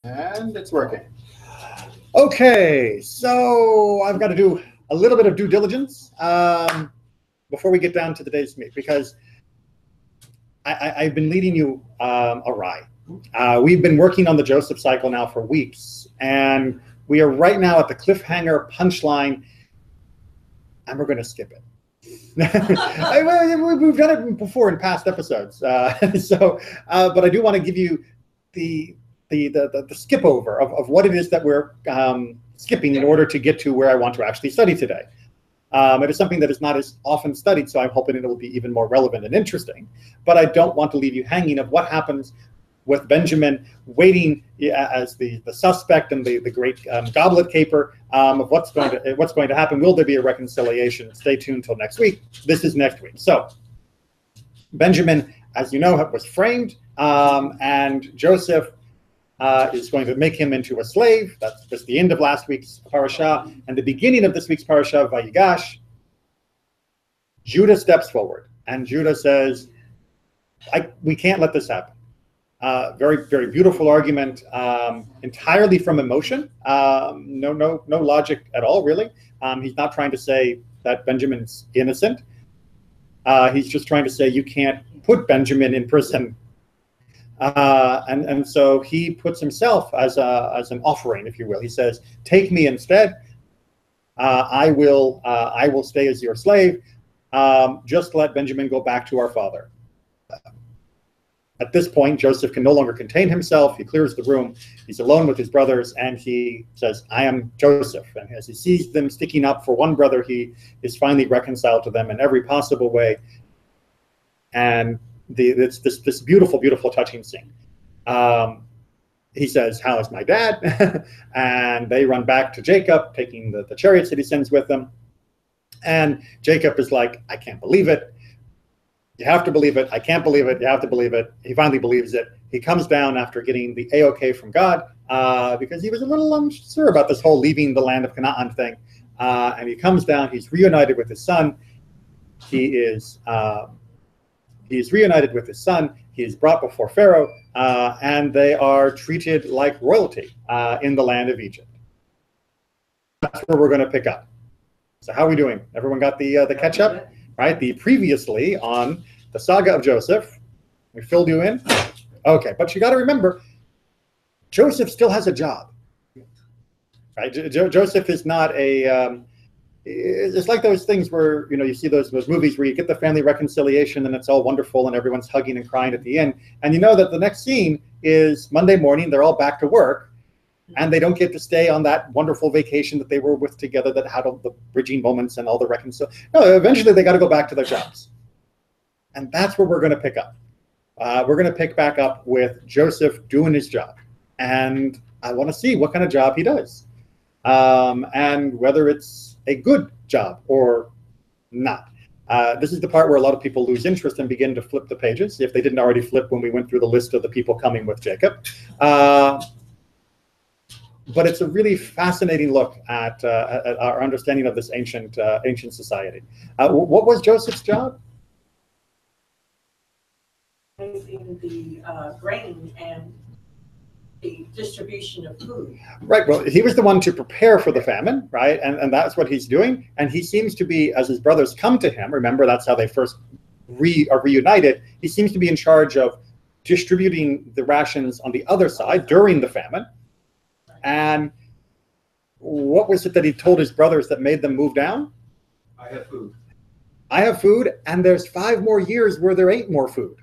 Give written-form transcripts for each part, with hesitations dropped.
And it's working. Okay, so I've got to do a little bit of due diligence before we get down to today's meet, because I've been leading you awry. We've been working on the Joseph cycle now for weeks, and we are right now at the cliffhanger punchline, and we're going to skip it. We've done it before in past episodes, but I do want to give you the skip over of what it is that we're skipping in order to get to where I want to actually study today. It is something that is not as often studied, so I'm hoping it will be even more relevant and interesting. But I don't want to leave you hanging of what happens with Benjamin waiting as the suspect and the great goblet caper of what's going to happen. Will there be a reconciliation? Stay tuned till next week. This is next week. So Benjamin, as you know, was framed, and Joseph is going to make him into a slave. That's just the end of last week's parasha. And the beginning of this week's parasha, Vayigash, Judah steps forward. And Judah says, we can't let this happen. Very, very beautiful argument, entirely from emotion. No logic at all, really. He's not trying to say that Benjamin's innocent. He's just trying to say you can't put Benjamin in prison. And so he puts himself as an offering, if you will. He says, "Take me instead. I will stay as your slave. Just let Benjamin go back to our father." At this point, Joseph can no longer contain himself. He clears the room. He's alone with his brothers, and he says, "I am Joseph." And as he sees them sticking up for one brother, he is finally reconciled to them in every possible way. And it's this beautiful, beautiful, touching scene. He says, "How is my dad?" And they run back to Jacob, taking the chariots that he sends with them. And Jacob is like, "I can't believe it. You have to believe it. I can't believe it. You have to believe it." He finally believes it. He comes down after getting the A-OK from God, because he was a little unsure about this whole leaving the land of Canaan thing. And he comes down. He's reunited with his son. He is reunited with his son. He is brought before Pharaoh, and they are treated like royalty in the land of Egypt. That's where we're going to pick up. So how are we doing? Everyone got the catch up? Right? The previously on the saga of Joseph. We filled you in? Okay, but you got to remember, Joseph still has a job. Right? Joseph is not a... it's like those things where, you see those movies where you get the family reconciliation and it's all wonderful and everyone's hugging and crying at the end. And you know that the next scene is Monday morning, they're all back to work, and they don't get to stay on that wonderful vacation that they were with together that had all the bridging moments and all the reconciliation. No, eventually they got to go back to their jobs. And that's where we're going to pick up. We're going to pick back up with Joseph doing his job. And I want to see what kind of job he does. And whether it's a good job or not. This is the part where a lot of people lose interest and begin to flip the pages, if they didn't already flip when we went through the list of the people coming with Jacob. But it's a really fascinating look at our understanding of this ancient society. What was Joseph's job? In the grain and the distribution of food. Right. Well, he was the one to prepare for the famine, right? And that's what he's doing. And he seems to be, as his brothers come to him, remember that's how they first are reunited, he seems to be in charge of distributing the rations on the other side during the famine. And what was it that he told his brothers that made them move down? I have food. I have food, and there's 5 more years where there ain't more food.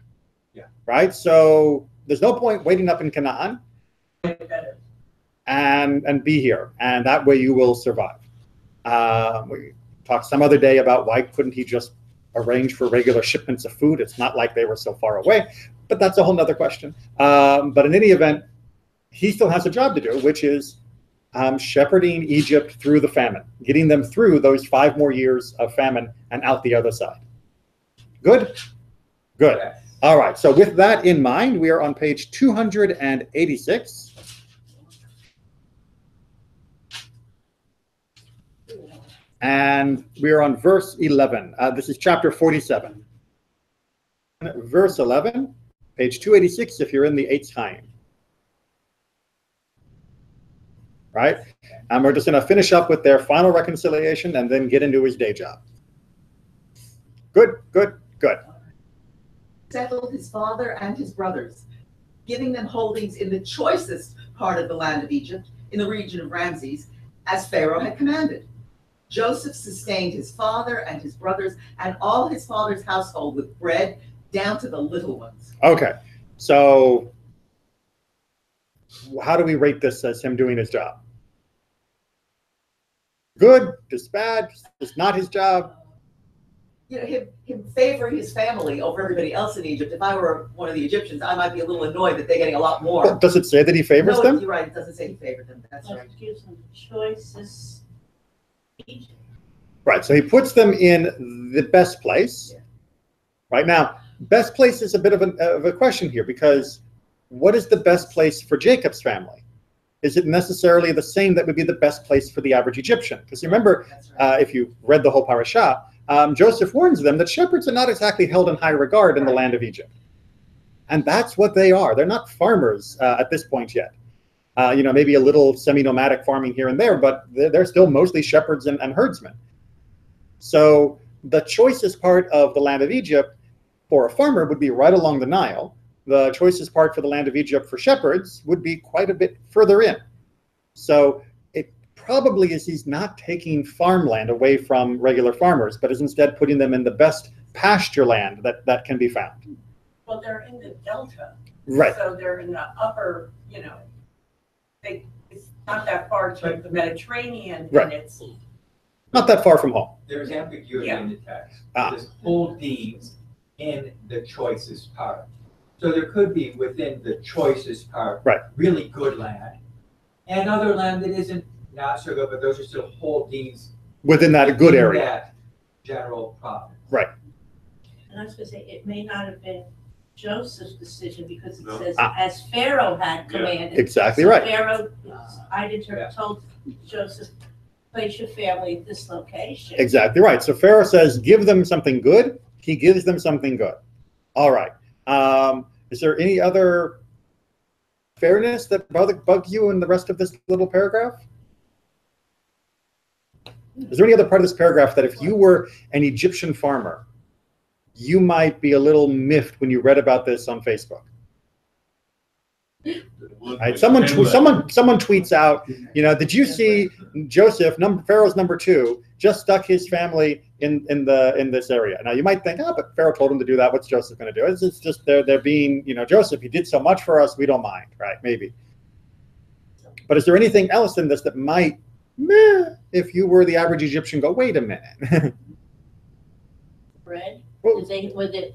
Yeah. Right? So there's no point waiting up in Canaan and be here. And that way you will survive. We talk some other day about why couldn't he just arrange for regular shipments of food? It's not like they were so far away. But that's a whole nother question. But in any event, he still has a job to do, which is shepherding Egypt through the famine, getting them through those 5 more years of famine and out the other side. Good? Good. Yes. All right. So with that in mind, we are on page 286. And we are on verse 11. This is chapter 47. Verse 11, page 286, if you're in the Eitz Chaim. right? And we're just going to finish up with their final reconciliation and then get into his day job. Good, good, good. Settled his father and his brothers, giving them holdings in the choicest part of the land of Egypt, in the region of Ramses, as Pharaoh had commanded. Joseph sustained his father and his brothers and all his father's household with bread, down to the little ones. Okay, so how do we rate this as him doing his job? Good, just bad, just not his job? You know, him favoring his family over everybody else in Egypt. If I were one of the Egyptians, I might be a little annoyed that they're getting a lot more. Well, does it say that he favors No, them? you're right. It doesn't say he favored them. That's But right. it gives them the choices. Right, so he puts them in the best place. Yeah. Right now, best place is a bit of a question here, because what is the best place for Jacob's family? Is it necessarily the same that would be the best place for the average Egyptian? Because you remember, That's right. if you read the whole parashah, Joseph warns them that shepherds are not exactly held in high regard in the land of Egypt. And that's what they are. They're not farmers at this point yet. You know, maybe a little semi-nomadic farming here and there, but they're still mostly shepherds and herdsmen. So the choicest part of the land of Egypt for a farmer would be right along the Nile. The choicest part for the land of Egypt for shepherds would be quite a bit further in. So it probably is he's not taking farmland away from regular farmers, but is instead putting them in the best pasture land that can be found. Well, they're in the delta. Right. So they're in the upper, you know, it's not that far to the Mediterranean. Right. And it's Not that far from home. There's ambiguity Yeah. in the text. Ah. There's whole deeds in the choicest part. So there could be within the choicest part, Right. really good land, and other land that isn't not so good, but those are still whole deeds Within that good in area. that general province. Right. And I was gonna say, it may not have been Joseph's decision because it No. says, Ah. as Pharaoh had commanded. Exactly So right. Pharaoh, I Yeah. told Joseph, place your family at this location. Exactly right. So Pharaoh says, give them something good. He gives them something good. All right. Is there any other fairness that bugged you in the rest of this little paragraph? Is there any other part of this paragraph that if you were an Egyptian farmer, you might be a little miffed when you read about this on Facebook? Right. Someone tweets out, you know, did you see Joseph, Pharaoh's number 2, just stuck his family in this area? Now you might think, oh, but Pharaoh told him to do that. What's Joseph going to do? It's just they're being, you know, Joseph, he did so much for us, we don't mind, right? Maybe. But is there anything else in this that might, if you were the average Egyptian, go, wait a minute? Bread, Well,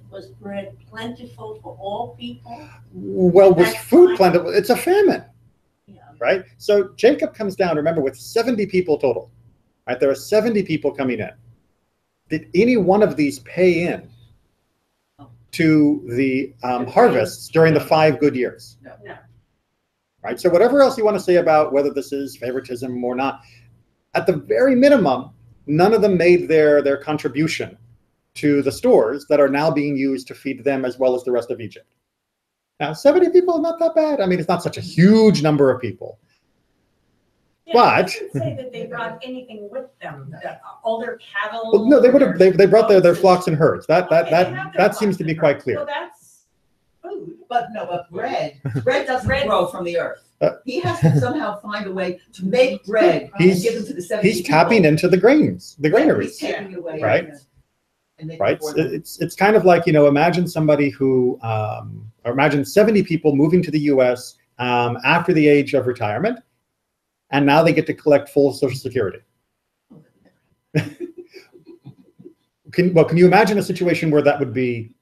was bread plentiful for all people? well, was That's food fine. plentiful? It's a famine. Yeah. Right? So Jacob comes down, remember, with 70 people total. Right? There are 70 people coming in. Did any one of these pay in to the harvests during the 5 good years? No. no. Right? So whatever else you want to say about whether this is favoritism or not, at the very minimum, none of them made their contribution to the stores that are now being used to feed them as well as the rest of Egypt. Now, 70 people is not that bad. I mean, it's not such a huge number of people. Yeah, But- it doesn't say that they brought anything with them, all their cattle. Well, no, they would have. They brought their goats. flocks and herds. That Okay, they have their that seems flocks to be and quite herds. clear. Well, that's food. But bread doesn't Bread- grow from the earth. He has to somehow find a way to make bread and He's- give them to the 70 He's tapping people. into the grains, the He's granaries, taking it away. Right. And making right? it for them. It's kind of like, you know, imagine somebody who, or imagine 70 people moving to the U.S. After the age of retirement, and now they get to collect full Social Security. Can you imagine a situation where that would be,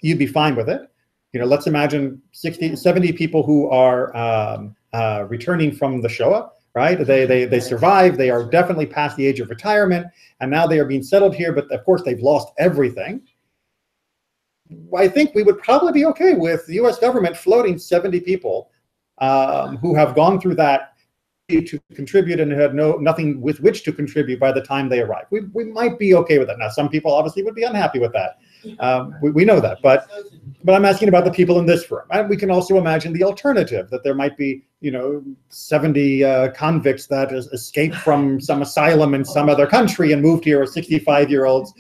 you'd be fine with it? You know, let's imagine 70 people who are returning from the Shoah, right? They survived. They are definitely past the age of retirement, and now they are being settled here. But of course, they've lost everything. I think we would probably be okay with the U.S. government floating 70 people who have gone through that to contribute and had nothing with which to contribute by the time they arrive. We might be okay with that. Now, some people obviously would be unhappy with that. We know that, but I'm asking about the people in this room. And we can also imagine the alternative, that there might be, 70 convicts that escaped from some asylum in some other country and moved here, or 65-year-olds.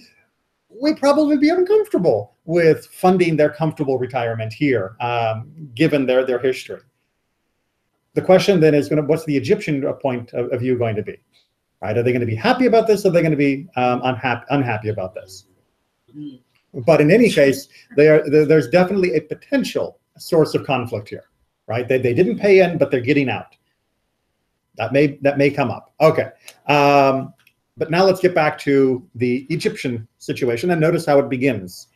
We'd probably be uncomfortable with funding their comfortable retirement here, given their history. The question then is, what's the Egyptian point of view going to be? Right? Are they going to be happy about this? Or are they going to be unhappy about this? But in any case, there's definitely a potential source of conflict here, right? They didn't pay in, but they're getting out. That may come up. Okay. But now let's get back to the Egyptian situation and notice how it begins.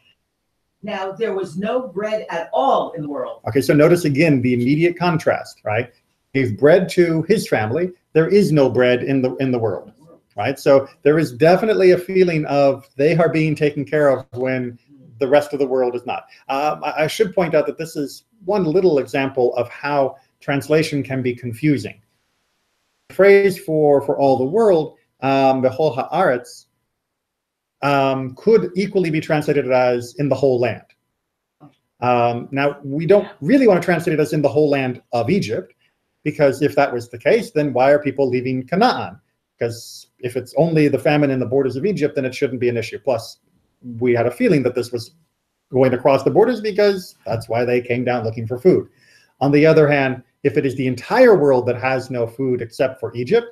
Now there was no bread at all in the world. Okay, so notice again the immediate contrast, right? Gave bread to his family. There is no bread in the world, right? So there is definitely a feeling of they are being taken care of when the rest of the world is not. I should point out that this is one little example of how translation can be confusing. The phrase for all the world, the whole haaretz, could equally be translated as in the whole land. Now, we don't really want to translate it as in the whole land of Egypt, because if that was the case, then why are people leaving Canaan? Because if it's only the famine in the borders of Egypt, then it shouldn't be an issue. Plus, we had a feeling that this was going across the borders because that's why they came down looking for food. On the other hand, if it is the entire world that has no food except for Egypt,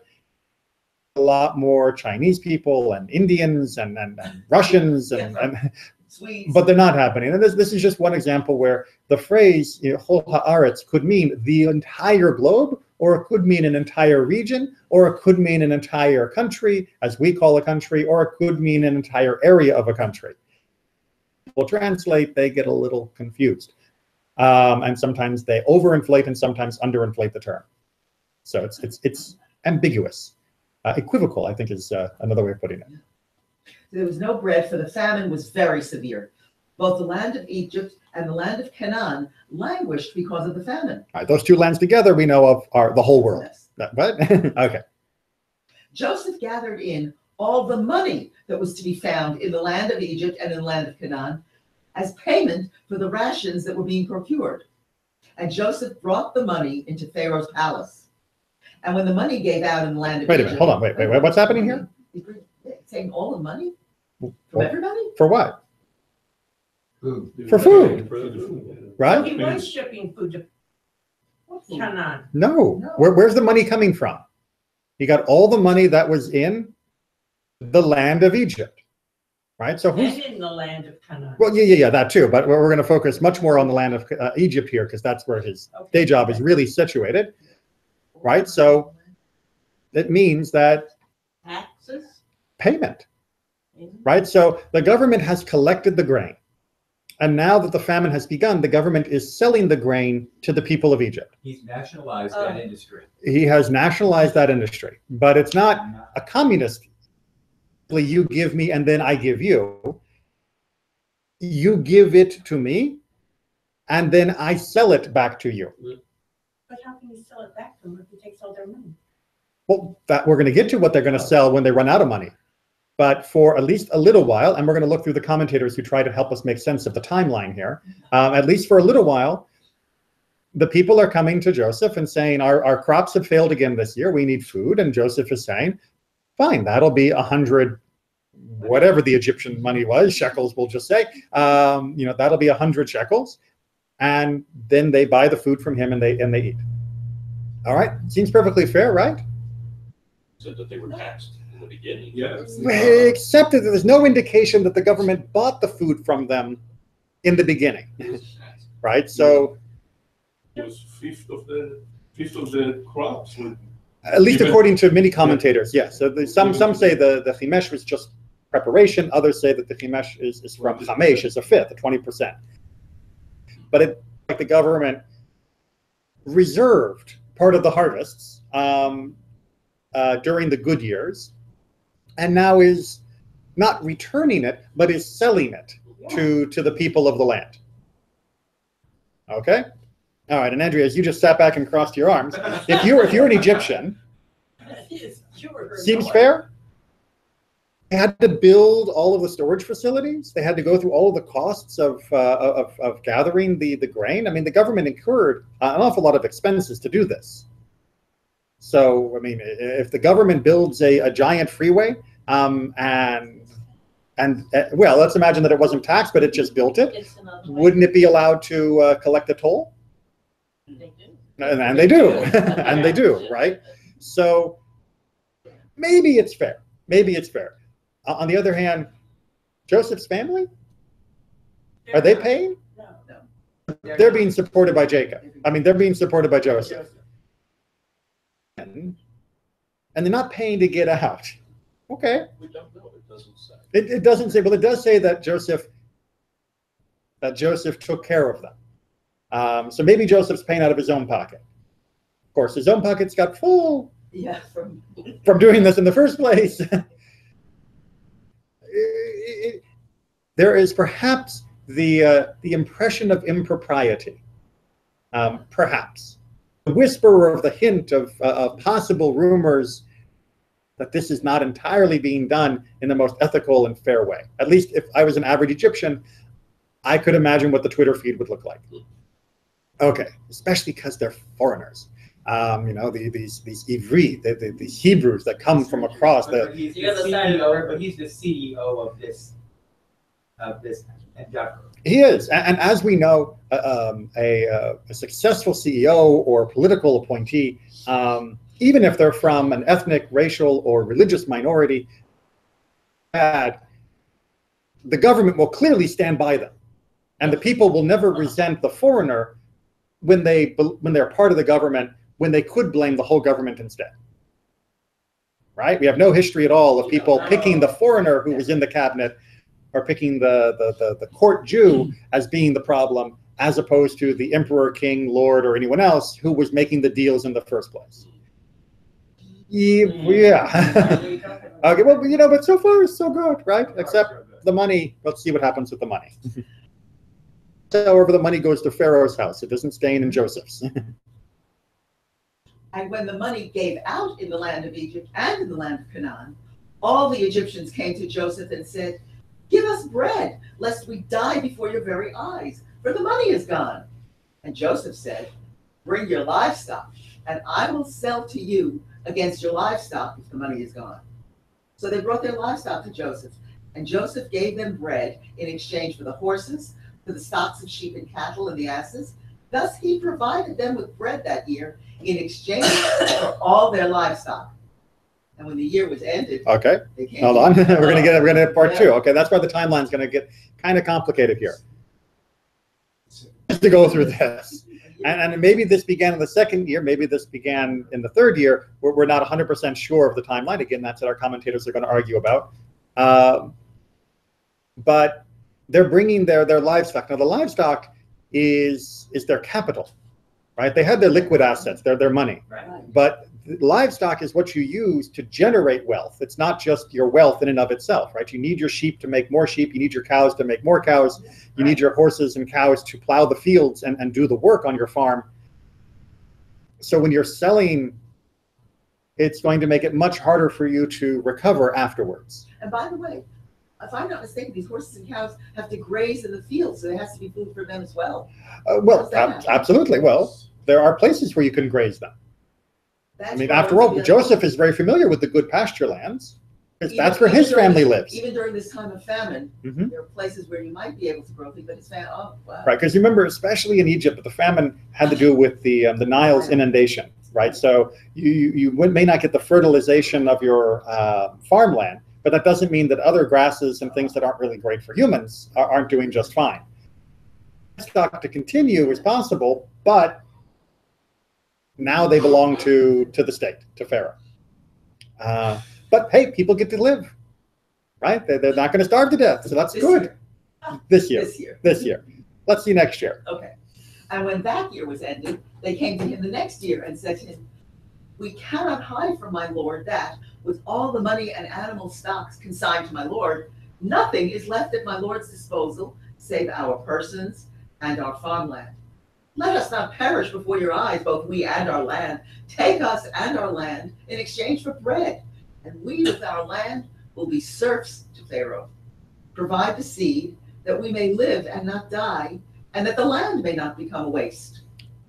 a lot more Chinese people and Indians and Russians and Swedes. But they're not happening. And this is just one example where the phrase Chol Haaretz could mean the entire globe, or it could mean an entire region, or it could mean an entire country, as we call a country, or it could mean an entire area of a country. People translate, they get a little confused. And sometimes they overinflate and sometimes underinflate the term. So it's ambiguous. Equivocal, I think, is another way of putting it. There was no bread, for the famine was very severe. Both the land of Egypt and the land of Canaan languished because of the famine. All right, those two lands together we know of are the whole world. What? Okay. Joseph gathered in all the money that was to be found in the land of Egypt and in the land of Canaan as payment for the rations that were being procured. And Joseph brought the money into Pharaoh's palace. And when the money gave out in the land of Wait a Egypt... minute, hold on, wait, what's happening here? Saying all the money? From everybody? For what? Food. For food, right? He was shipping food to Canaan. No. Where's the money coming from? He got all the money that was in the land of Egypt, right? So who's... And in the land of Canaan. Well, yeah, that too. But we're going to focus much more on the land of Egypt here, because that's where his day job is really situated, right? So it means that Taxes? payment, right? So the government has collected the grain. And now that the famine has begun, the government is selling the grain to the people of Egypt. He's nationalized that industry. He has nationalized that industry, but it's not a communist. You give me and then I give you. You give it to me and then I sell it back to you. But how can you sell it back to them if he takes all their money? Well, we're going to get to what they're going to sell when they run out of money. But for at least a little while, and we're going to look through the commentators who try to help us make sense of the timeline here, at least for a little while, the people are coming to Joseph and saying, our crops have failed again this year, we need food. And Joseph is saying, fine, that'll be 100, whatever the Egyptian money was, shekels, we'll just say, that'll be 100 shekels. And then they buy the food from him and they eat. All right, seems perfectly fair, right? Said that they were taxed in the beginning. Yes. Except that there's no indication that the government bought the food from them in the beginning, right? So It was fifth of the crops. at least according to many commentators, yes. So some say the chimesh was just preparation. Others say that the chimesh is from chamesh, is a fifth, 20%. But like the government reserved part of the harvests during the good years, and now is not returning it, but is selling it to the people of the land. Okay? All right, and Andrea, as you just sat back and crossed your arms, if you're an Egyptian, seems fair? had to build all of the storage facilities. They had to go through all of the costs of gathering the grain. I mean, the government incurred an awful lot of expenses to do this. So, I mean, if the government builds a giant freeway, well, let's imagine that it wasn't taxed, but it just built it. Wouldn't it be allowed to collect a toll? They do. And they do, and they do, right? So maybe it's fair. Maybe it's fair. On the other hand, Joseph's family, are they paying? No. They're being supported by Jacob. I mean, they're being supported by Joseph. And they're not paying to get out. Okay. We don't know, it doesn't say. It doesn't say, but it does say that Joseph took care of them. So maybe Joseph's paying out of his own pocket. Of course, his own pockets got full from doing this in the first place. There is perhaps the impression of impropriety. Perhaps the whisper of the hint of possible rumors that this is not entirely being done in the most ethical and fair way. At least if I was an average Egyptian, I could imagine what the Twitter feed would look like. Okay, especially because they're foreigners. You know, these Ivri, these Hebrews that come from across But he's the CEO of this endeavor. He is, and as we know, a successful CEO or political appointee, even if they're from an ethnic, racial, or religious minority, the government will clearly stand by them, and the people will never resent the foreigner when they're part of the government, when they could blame the whole government instead. Right? We have no history at all of people picking the foreigner who was in the cabinet, or picking the court Jew as being the problem, as opposed to the emperor, king, lord, or anyone else who was making the deals in the first place. Yeah. Okay, well, you know, but so far so good, right? Except the money, let's see what happens with the money. However, the money goes to Pharaoh's house. It doesn't stay in Joseph's. And when the money gave out in the land of Egypt and in the land of Canaan, all the Egyptians came to Joseph and said, "Give us bread, lest we die before your very eyes, for the money is gone." And Joseph said, "Bring your livestock, and I will sell to you against your livestock if the money is gone." So they brought their livestock to Joseph, and Joseph gave them bread in exchange for the horses, for the stocks of sheep and cattle and the asses. Thus he provided them with bread that year in exchange for all their livestock. And when the year was ended, okay, they came hold on. we're gonna get part two. Okay, that's why the timeline's gonna get kind of complicated here. Just to go through this, and maybe this began in the second year, maybe this began in the third year. We're not 100% sure of the timeline. Again, that's what our commentators are going to argue about. But they're bringing their livestock. Now, the livestock is their capital, right? They had their liquid assets, their money. Right. But livestock is what you use to generate wealth. It's not just your wealth in and of itself, right? You need your sheep to make more sheep. You need your cows to make more cows. You need your horses and cows to plow the fields and do the work on your farm. So when you're selling, it's going to make it much harder for you to recover afterwards. And by the way, if I'm not mistaken, these horses and cows have to graze in the field, so there has to be food for them as well. Well, absolutely. Well, there are places where you can graze them. I mean, after all, Joseph is very familiar with the good pasture lands, because that's where his family lives. Even during this time of famine, there are places where you might be able to grow things, but his family, oh, wow. Right, because you remember, especially in Egypt, the famine had to do with the Nile's inundation, right? So you may not get the fertilization of your farmland, but that doesn't mean that other grasses and things that aren't really great for humans aren't doing just fine. Stock to continue is possible, but now they belong to the state, to Pharaoh. But hey, people get to live, right? They're not going to starve to death, so that's good. This year. Let's see next year. Okay. And when that year was ended, they came to him the next year and said to him, "We cannot hide from my lord that, with all the money and animal stocks consigned to my lord, nothing is left at my lord's disposal save our persons and our farmland. Let us not perish before your eyes, both we and our land. Take us and our land in exchange for bread, and we with our land will be serfs to Pharaoh. Provide the seed that we may live and not die, and that the land may not become a waste.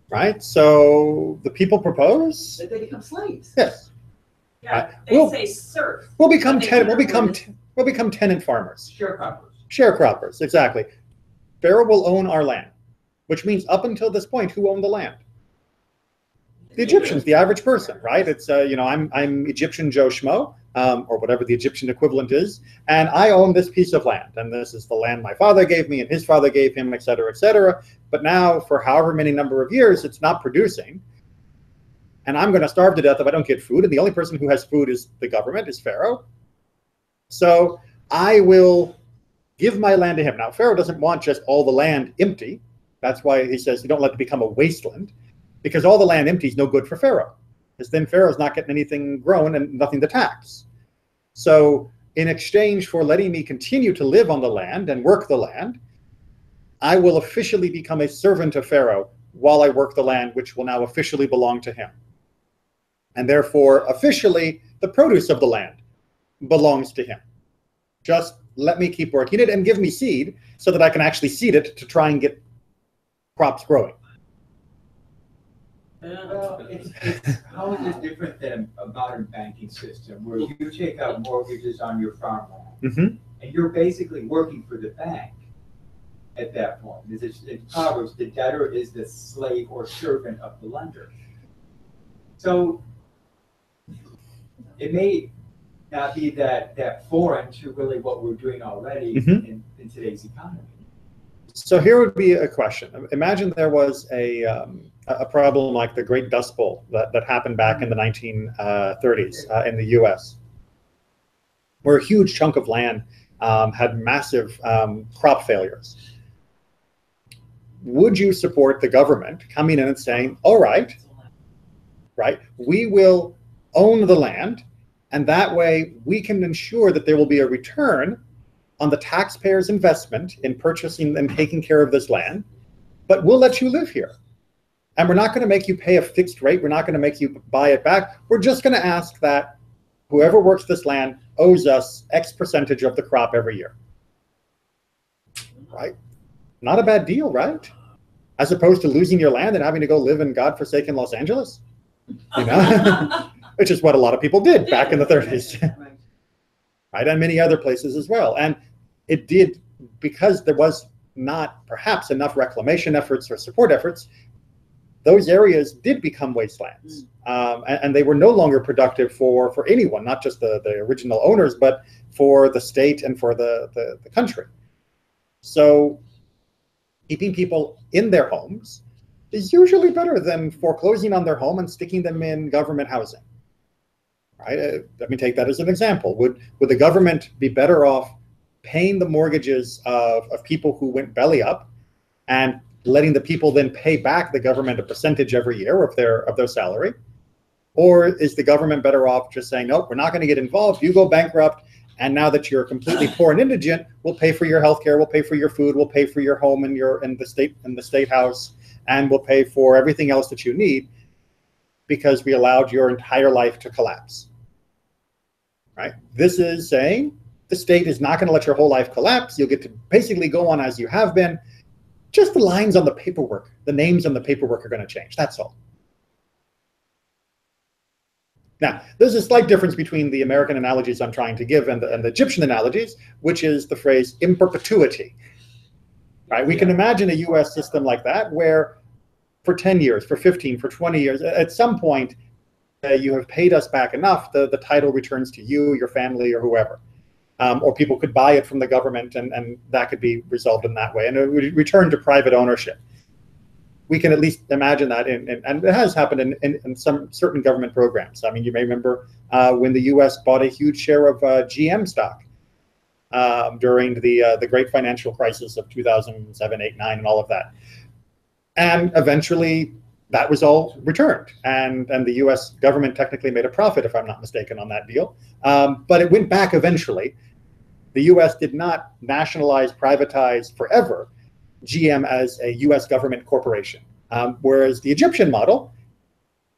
Right? So the people propose? That they become slaves. Yes. Yeah, We'll- they say serf. We'll become But they tenant. We'll never become tenant farmers, Sharecroppers. sharecroppers. Exactly. Pharaoh will own our land, which means up until this point, who owned the land? The Egyptians, the average person, right? It's I'm Egyptian Joe Schmo, or whatever the Egyptian equivalent is, and I own this piece of land, and this is the land my father gave me, and his father gave him, et cetera, et cetera. But now, for however many number of years, it's not producing, and I'm going to starve to death if I don't get food. And the only person who has food is the government, is Pharaoh. So I will give my land to him. Now, Pharaoh doesn't want just all the land empty. That's why he says you don't let it become a wasteland, because all the land empty is no good for Pharaoh, because then Pharaoh's not getting anything grown and nothing to tax. So in exchange for letting me continue to live on the land and work the land, I will officially become a servant of Pharaoh while I work the land, which will now officially belong to him. And therefore, officially, the produce of the land belongs to him. Just let me keep working it and give me seed so that I can actually seed it to try and get crops growing. Well, how is it different than a modern banking system where you take out mortgages on your farmland Mm-hmm. and you're basically working for the bank at that point? In Proverbs, the debtor is the slave or servant of the lender. So it may not be that foreign to really what we're doing already in today's economy. So here would be a question. Imagine there was a problem like the Great Dust Bowl that happened back in the 1930s in the US, where a huge chunk of land had massive crop failures. Would you support the government coming in and saying, all right, we will own the land, and that way we can ensure that there will be a return on the taxpayer's investment in purchasing and taking care of this land, but we'll let you live here. And we're not going to make you pay a fixed rate. We're not going to make you buy it back. We're just going to ask that whoever works this land owes us X percentage of the crop every year. Right? Not a bad deal, right? As opposed to losing your land and having to go live in godforsaken Los Angeles, which is what a lot of people did back in the 30s. Right, and many other places as well. And it did, because there was not perhaps enough reclamation efforts or support efforts, those areas did become wastelands. And they were no longer productive for anyone, not just the original owners, but for the state and for the country. So keeping people in their homes is usually better than foreclosing on their home and sticking them in government housing. Right? Let me take that as an example. Would the government be better off paying the mortgages of people who went belly up and letting the people then pay back the government a percentage every year of their salary? Or is the government better off just saying, nope, we're not going to get involved, you go bankrupt, and now that you're completely poor and indigent, we'll pay for your health care, we'll pay for your food, we'll pay for your home and the state house, and we'll pay for everything else that you need, because we allowed your entire life to collapse. Right? This is saying the state is not going to let your whole life collapse. You'll get to basically go on as you have been. Just the lines on the paperwork, the names on the paperwork are going to change. That's all. Now, there's a slight difference between the American analogies I'm trying to give and the Egyptian analogies, which is the phrase in perpetuity. Right? We can imagine a US system like that where for 10 years, for 15, for 20 years, at some point, you have paid us back enough, the title returns to you, your family, or whoever. Or people could buy it from the government, and that could be resolved in that way. And it would return to private ownership. We can at least imagine that, and it has happened in some certain government programs. I mean, you may remember when the US bought a huge share of GM stock during the great financial crisis of 2007, 8, 9, and all of that. And eventually, that was all returned, and the US government technically made a profit, if I'm not mistaken, on that deal. But it went back eventually. The US did not nationalize, privatize forever GM as a US government corporation. Whereas the Egyptian model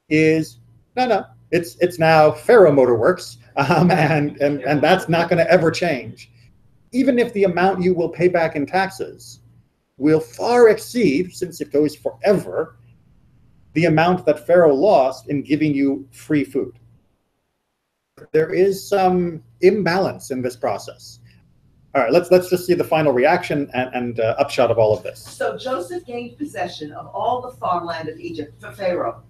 is, no, It's now Pharaoh Motorworks, and that's not going to ever change. Even if the amount you will pay back in taxes will far exceed, since it goes forever, the amount that Pharaoh lost in giving you free food. There is some imbalance in this process. All right, let's just see the final reaction and upshot of all of this. So Joseph gained possession of all the farmland of Egypt for Pharaoh,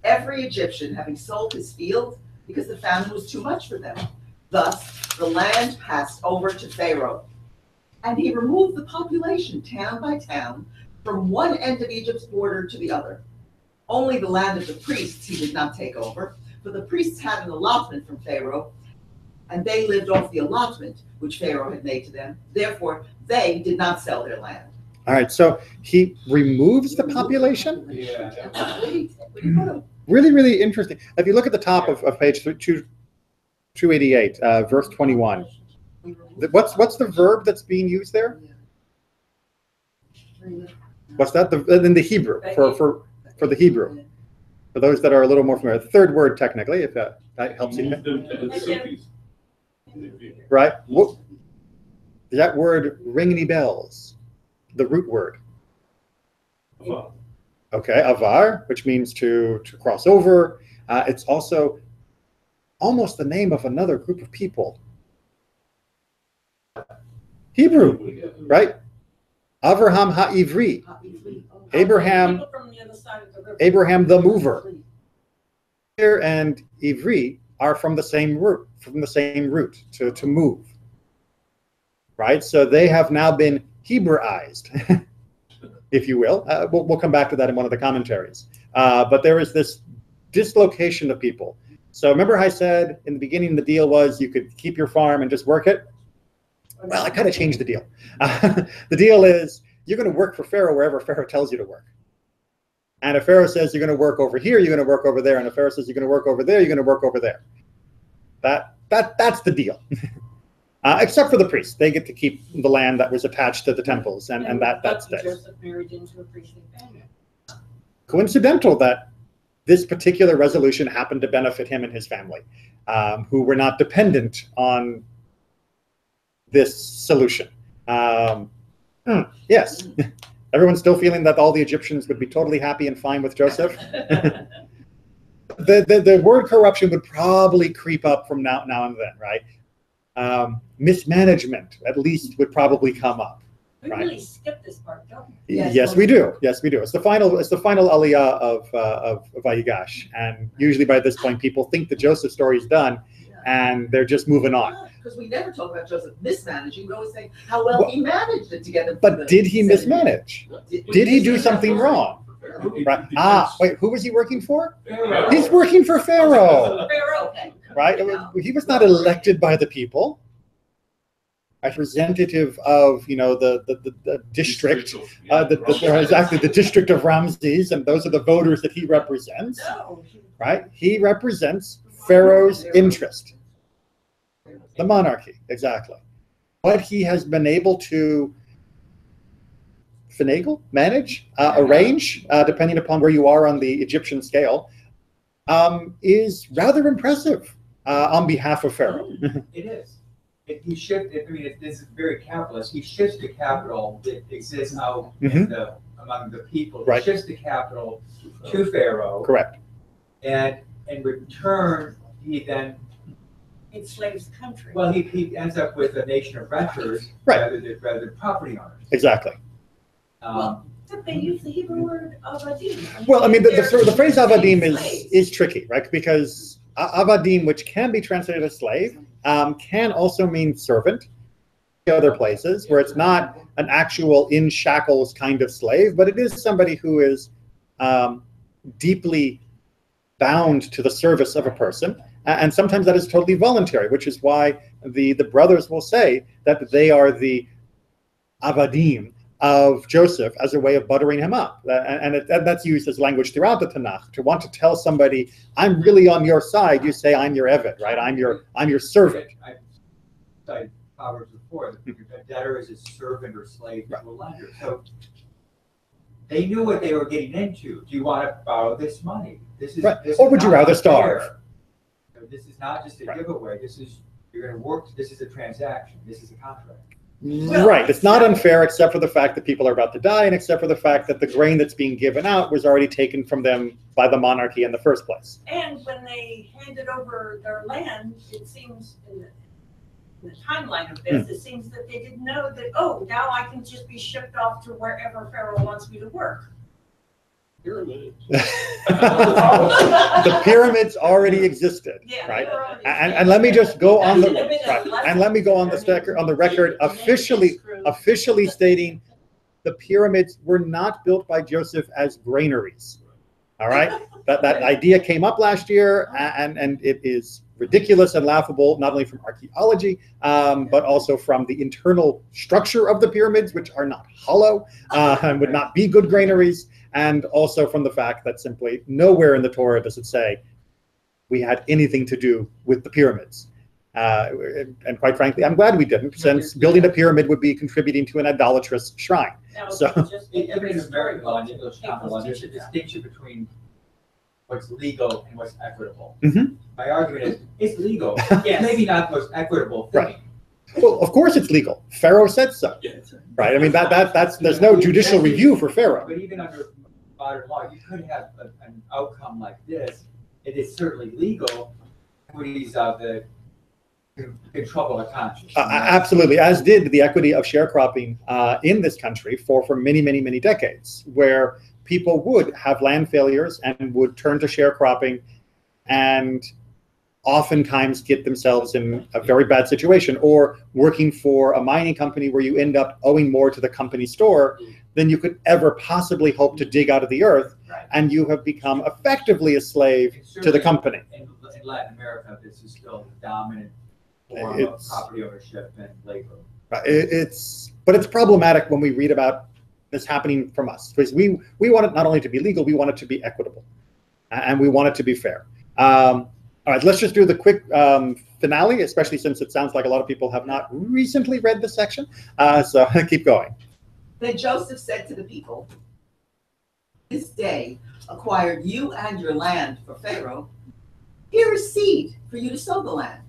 every Egyptian having sold his field because the famine was too much for them. Thus, the land passed over to Pharaoh, and he removed the population town by town from one end of Egypt's border to the other. Only the land of the priests he did not take over, for the priests had an allotment from Pharaoh, and they lived off the allotment which Pharaoh had made to them. Therefore, they did not sell their land. All right, so he removes the population? Yeah. Really, really interesting. If you look at the top of page 288, verse 21, what's the verb that's being used there? What's that? In the Hebrew, for the Hebrew. For those that are a little more familiar, the third word technically, if that helps you. Right? What, does that word ring any bells? The root word. Okay, avar, which means to cross over. It's also almost the name of another group of people. Hebrew, right? Avraham ha'ivri. Abraham the mover. Here and Ivri are from the same root, to move. Right? So they have now been Hebraized, if you will. We'll come back to that in one of the commentaries. But there is this dislocation of people. So remember I said in the beginning the deal was you could keep your farm and just work it? Well, I kind of changed the deal. The deal is you're going to work for Pharaoh wherever Pharaoh tells you to work. And if Pharaoh says you're going to work over here, you're going to work over there. And if Pharaoh says you're going to work over there, you're going to work over there. That's the deal. Except for the priests. They get to keep the land that was attached to the temples, and that stays. Joseph married into a priestly family. Coincidental that this particular resolution happened to benefit him and his family, who were not dependent on this solution. Yes. Everyone's still feeling that all the Egyptians would be totally happy and fine with Joseph? The word corruption would probably creep up from now and then, right? Mismanagement, at least, would probably come up. We right? really skipped this part, don't we? Yes, we do. Yes, we do. It's the final aliyah of Vayigash, and usually by this point, people think the Joseph story is done, and they're just moving on. Because we never talk about Joseph mismanaging. We always say how well he managed it together. But did he mismanage? Did he do something wrong? Right. Wait, who was he working for? Pharaoh. He's working for Pharaoh. Pharaoh, okay. Right? He was not elected by the people. Representative of the district, exactly the district of Ramses, and those are the voters that he represents. No. Right? He represents Pharaoh's interest, the monarchy, exactly. What he has been able to finagle, manage, arrange, depending upon where you are on the Egyptian scale, is rather impressive on behalf of Pharaoh. It is. He shifted. I mean, this is very capitalist. He shifts the capital that exists out among the people. Right. He shifts the capital to Pharaoh. Correct. And in return, he then Enslaves the country. well, he ends up with a nation of renters Right. rather than property owners. Exactly. Except they use the Hebrew word avadim. Well, I mean, the phrase They're avadim slaves. is tricky, right? Because avadim, which can be translated as slave, can also mean servant in other places where it's not an actual in shackles kind of slave, but it is somebody who is deeply bound to the service of a person. And sometimes that is totally voluntary, which is why the brothers will say that they are the avadim of Joseph as a way of buttering him up. And that's used as language throughout the Tanakh. To want to tell somebody, I'm really on your side, you say, I'm your eved, right? I'm your servant. I cited Proverbs before. The debtor is a servant or slave to a lender. So they knew what they were getting into. Do you want to borrow this money? This is Right. this Or is would you not rather unfair. starve? this is not just a Right. giveaway, you're gonna work, this is a transaction, this is a contract. Right. It's not unfair except for the fact that people are about to die and except for the fact that the grain that's being given out was already taken from them by the monarchy in the first place. And when they handed over their land, it seems in the timeline of this, it seems that they didn't know that, oh, now I can just be shipped off to wherever Pharaoh wants me to work. Pyramids. The pyramids already existed, Yeah, right? they were already- And let me just go on the That should have been a right, lesson. and let me go on the record officially stating the pyramids were not built by Joseph as granaries. All right, that idea came up last year, and it is ridiculous and laughable, not only from archaeology, but also from the internal structure of the pyramids, which are not hollow and would not be good granaries, and also from the fact that simply nowhere in the Torah does it say we had anything to do with the pyramids. And quite frankly, I'm glad we didn't, since building a pyramid would be contributing to an idolatrous shrine. Now, So- just Even in every American law and storybook, English people common law, there's a teach it that. distinction between what's legal and what's equitable. Mhm. My argument is, it's legal, it's maybe not the most equitable thing. Right. Well, of course it's legal. Pharaoh said so, Yeah. right? I mean, that's there's no judicial review for Pharaoh. But even under modern law, you could have an outcome like this. It is certainly legal. Equities of the can trouble a conscience. Absolutely, as did the equity of sharecropping in this country for many decades, where people would have land failures and would turn to sharecropping and oftentimes get themselves in a very bad situation, or working for a mining company where you end up owing more to the company store than you could ever possibly hope to dig out of the earth, Right. and you have become effectively a slave to the company. In Latin America, this is still the dominant form of It's- property ownership and labor. But it's problematic when we read about this happening from us, because we want it not only to be legal, we want it to be equitable, and we want it to be fair. All right, let's just do the quick finale, especially since it sounds like a lot of people have not recently read this section. So keep going. Then Joseph said to the people, "This day acquired you and your land for Pharaoh. Here is seed for you to sow the land.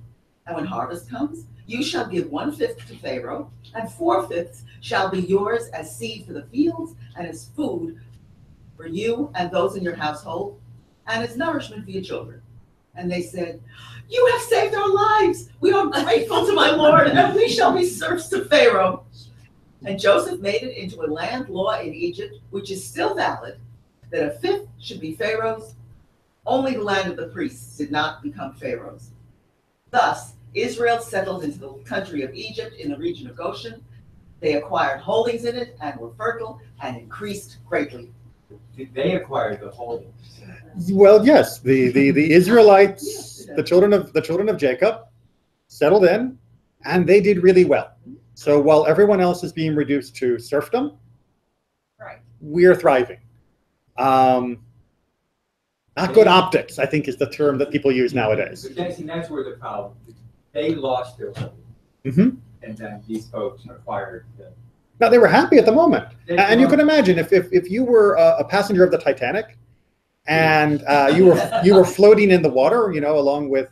And when harvest comes, you shall give 1/5 to Pharaoh, and 4/5 shall be yours as seed for the fields and as food for you and those in your household, and as nourishment for your children." And they said, "You have saved our lives. We are grateful to my Lord, and we shall be serfs to Pharaoh." And Joseph made it into a land law in Egypt, which is still valid, that 1/5 should be Pharaoh's. Only the land of the priests did not become Pharaoh's. Thus, Israel settled into the country of Egypt in the region of Goshen. They acquired holdings in it and were fertile and increased greatly. They acquired the holdings. Well, yes, the Israelites, the children of Jacob, settled in, and they did really well. So while everyone else is being reduced to serfdom, Right. we're thriving. Not good optics, I think, is the term that people use nowadays. But that's where the problem. They lost their holdings, Mhm. and then these folks acquired the. Now, they were happy at the moment. They And you were. can imagine if you were a passenger of the Titanic and you were floating in the water, along with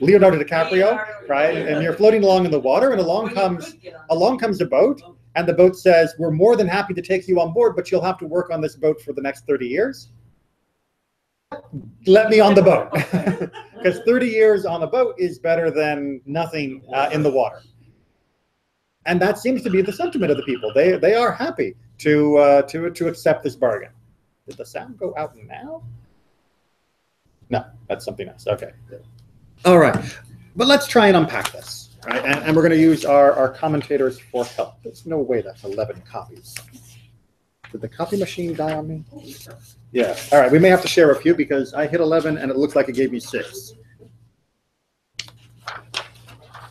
Leonardo DiCaprio, right? And you're floating along in the water, and along comes a boat, and the boat says, "We're more than happy to take you on board, but you'll have to work on this boat for the next 30 years. Let me on the boat." Because 30 years on the boat is better than nothing in the water. And that seems to be the sentiment of the people. They are happy to accept this bargain. Did the sound go out now? No, that's something else. Okay. All right. But let's try and unpack this. Right? And we're going to use our commentators for help. There's no way that's 11 copies. Did the copy machine die on me? Yeah. All right. We may have to share a few because I hit 11 and it looks like it gave me 6.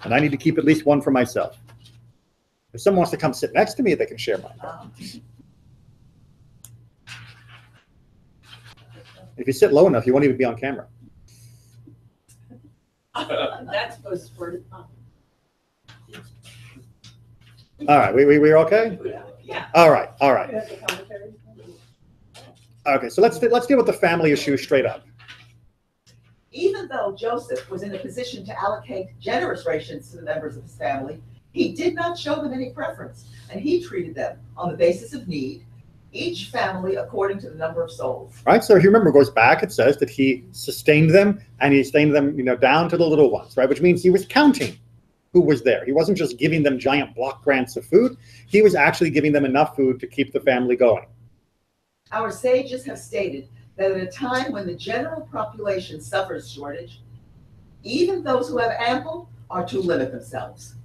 And I need to keep at least one for myself. If someone wants to come sit next to me, they can share mine. If you sit low enough, you won't even be on camera. That's supposed to. All right. We're okay? Yeah. All right. All right. Okay, so let's deal with the family issue straight up. Even though Joseph was in a position to allocate generous rations to the members of his family, he did not show them any preference, and he treated them on the basis of need, each family according to the number of souls. Right, so if you remember, it goes back, it says that he sustained them, and he sustained them, down to the little ones, right? Which means he was counting who was there. He wasn't just giving them giant block grants of food. He was actually giving them enough food to keep the family going. Our sages have stated that at a time when the general population suffers shortage, even those who have ample are to limit themselves.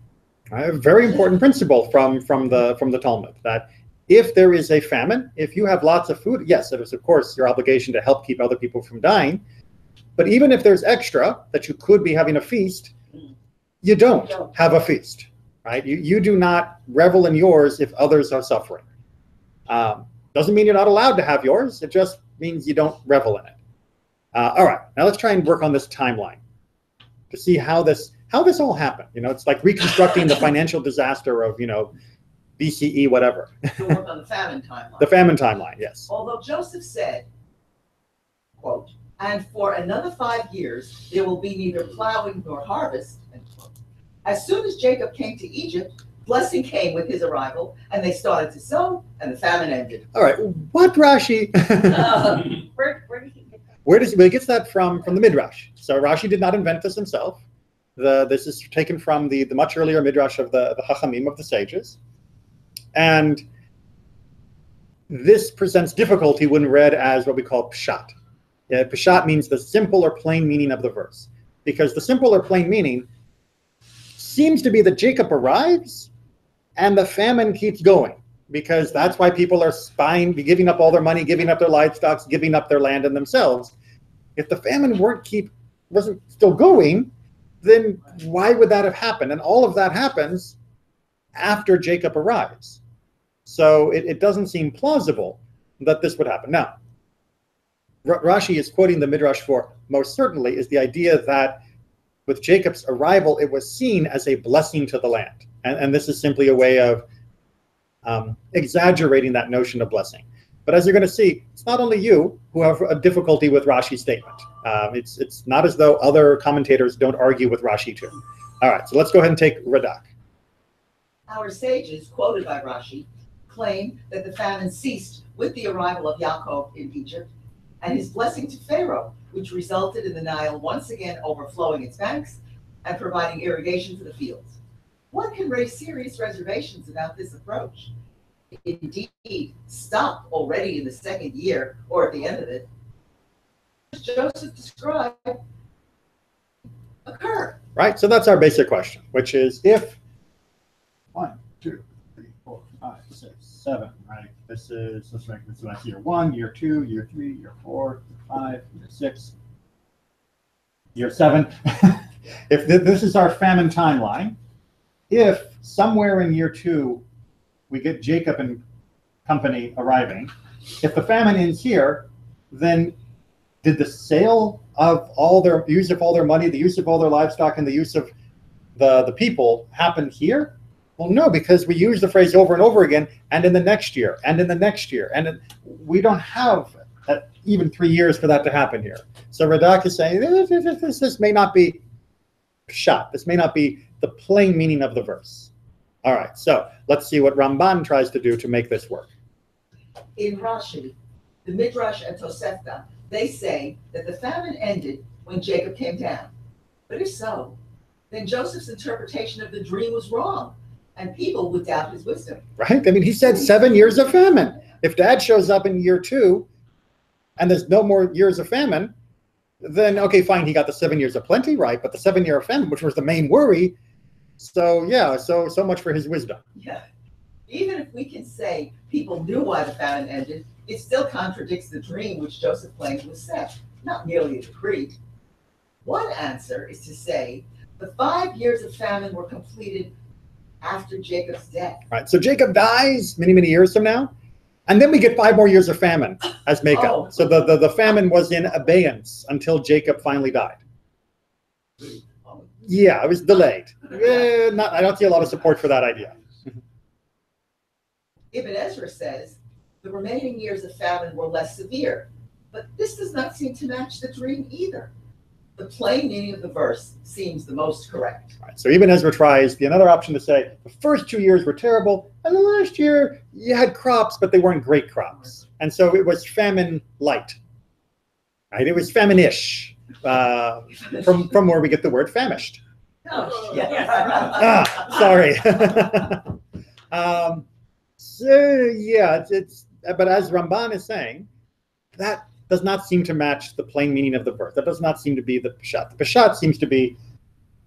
A very important principle from the Talmud, that if there is a famine, if you have lots of food, yes, it is of course your obligation to help keep other people from dying. But even if there's extra that you could be having a feast, you don't have a feast, right? You do not revel in yours if others are suffering. Doesn't mean you're not allowed to have yours. It just means you don't revel in it. All right, now let's try and work on this timeline to see how this all happened. It's like reconstructing the financial disaster of, BCE, whatever. To work on the famine timeline. The famine timeline, yes. Although Joseph said, quote, "And for another 5 years, there will be neither plowing nor harvest," end quote. As soon as Jacob came to Egypt, blessing came with his arrival, and they started to sow, and the famine ended. All right, what Rashi? Where did he get that? He gets that from the Midrash. So Rashi did not invent this himself. This is taken from the much earlier Midrash of the Chachamim, of the sages. And this presents difficulty when read as what we call pshat. Pshat means the simple or plain meaning of the verse. Because the simple or plain meaning seems to be that Jacob arrives and the famine keeps going. Because that's why people are giving up all their money, giving up their livestock, giving up their land and themselves. If the famine wasn't still going, then why would that have happened? And all of that happens after Jacob arrives. So it doesn't seem plausible that this would happen. Now, Rashi is quoting the Midrash for most certainly is the idea that with Jacob's arrival, it was seen as a blessing to the land. And this is simply a way of exaggerating that notion of blessing. But as you're going to see, it's not only you who have a difficulty with Rashi's statement. It's not as though other commentators don't argue with Rashi too. All right, so let's go ahead and take Radak. Our sages, quoted by Rashi, claim that the famine ceased with the arrival of Yaakov in Egypt and his blessing to Pharaoh, which resulted in the Nile once again overflowing its banks and providing irrigation to the fields. One can raise serious reservations about this approach. Indeed, stop already in the second year or at the end of it. As Joseph described, occur. Right, so that's our basic question, which is if 1, 2, 3, 4, 5, 6, 7, right? Let's make this like year 1, year 2, year 3, year 4, year 5, year 6, year 7. If this is our famine timeline, if somewhere in year 2 we get Jacob and company arriving, if the famine ends here, then did the sale of the use of all their money, the use of all their livestock, and the use of the people happen here? Well, no, because we use the phrase over and over again, and in the next year, and in the next year, and we don't have even 3 years for that to happen here. So Radak is saying this may not be pshat. This may not be the plain meaning of the verse. All right, so let's see what Ramban tries to do to make this work. In Rashi, the Midrash and Tosefta, they say that the famine ended when Jacob came down. But if so, then Joseph's interpretation of the dream was wrong, and people would doubt his wisdom. Right? I mean, he said 7 years of famine. If Dad shows up in year 2 and there's no more years of famine, then okay, fine, he got the 7 years of plenty, right? But the 7 year of famine, which was the main worry, so yeah, so much for his wisdom. Yeah. Even if we can say people knew why the famine ended, it still contradicts the dream which Joseph claimed was set, not merely a decree. One answer is to say the 5 years of famine were completed after Jacob's death. Right. So Jacob dies many, many years from now, and then we get 5 more years of famine as makeup. Oh. So the famine was in abeyance until Jacob finally died. Yeah, it was delayed. I don't see a lot of support for that idea. Ibn Ezra says The remaining years of famine were less severe, but this does not seem to match the dream either. The plain meaning of the verse seems the most correct. Right, so even Ezra tries the another option to say the first 2 years were terrible, and the last year you had crops, but they weren't great crops, and so it was famine light. Right, it was famine-ish, from where we get the word famished. Oh, yeah. Sorry. So yeah, it's but as Ramban is saying, that does not seem to match the plain meaning of the verse. That does not seem to be the Peshat. The Peshat seems to be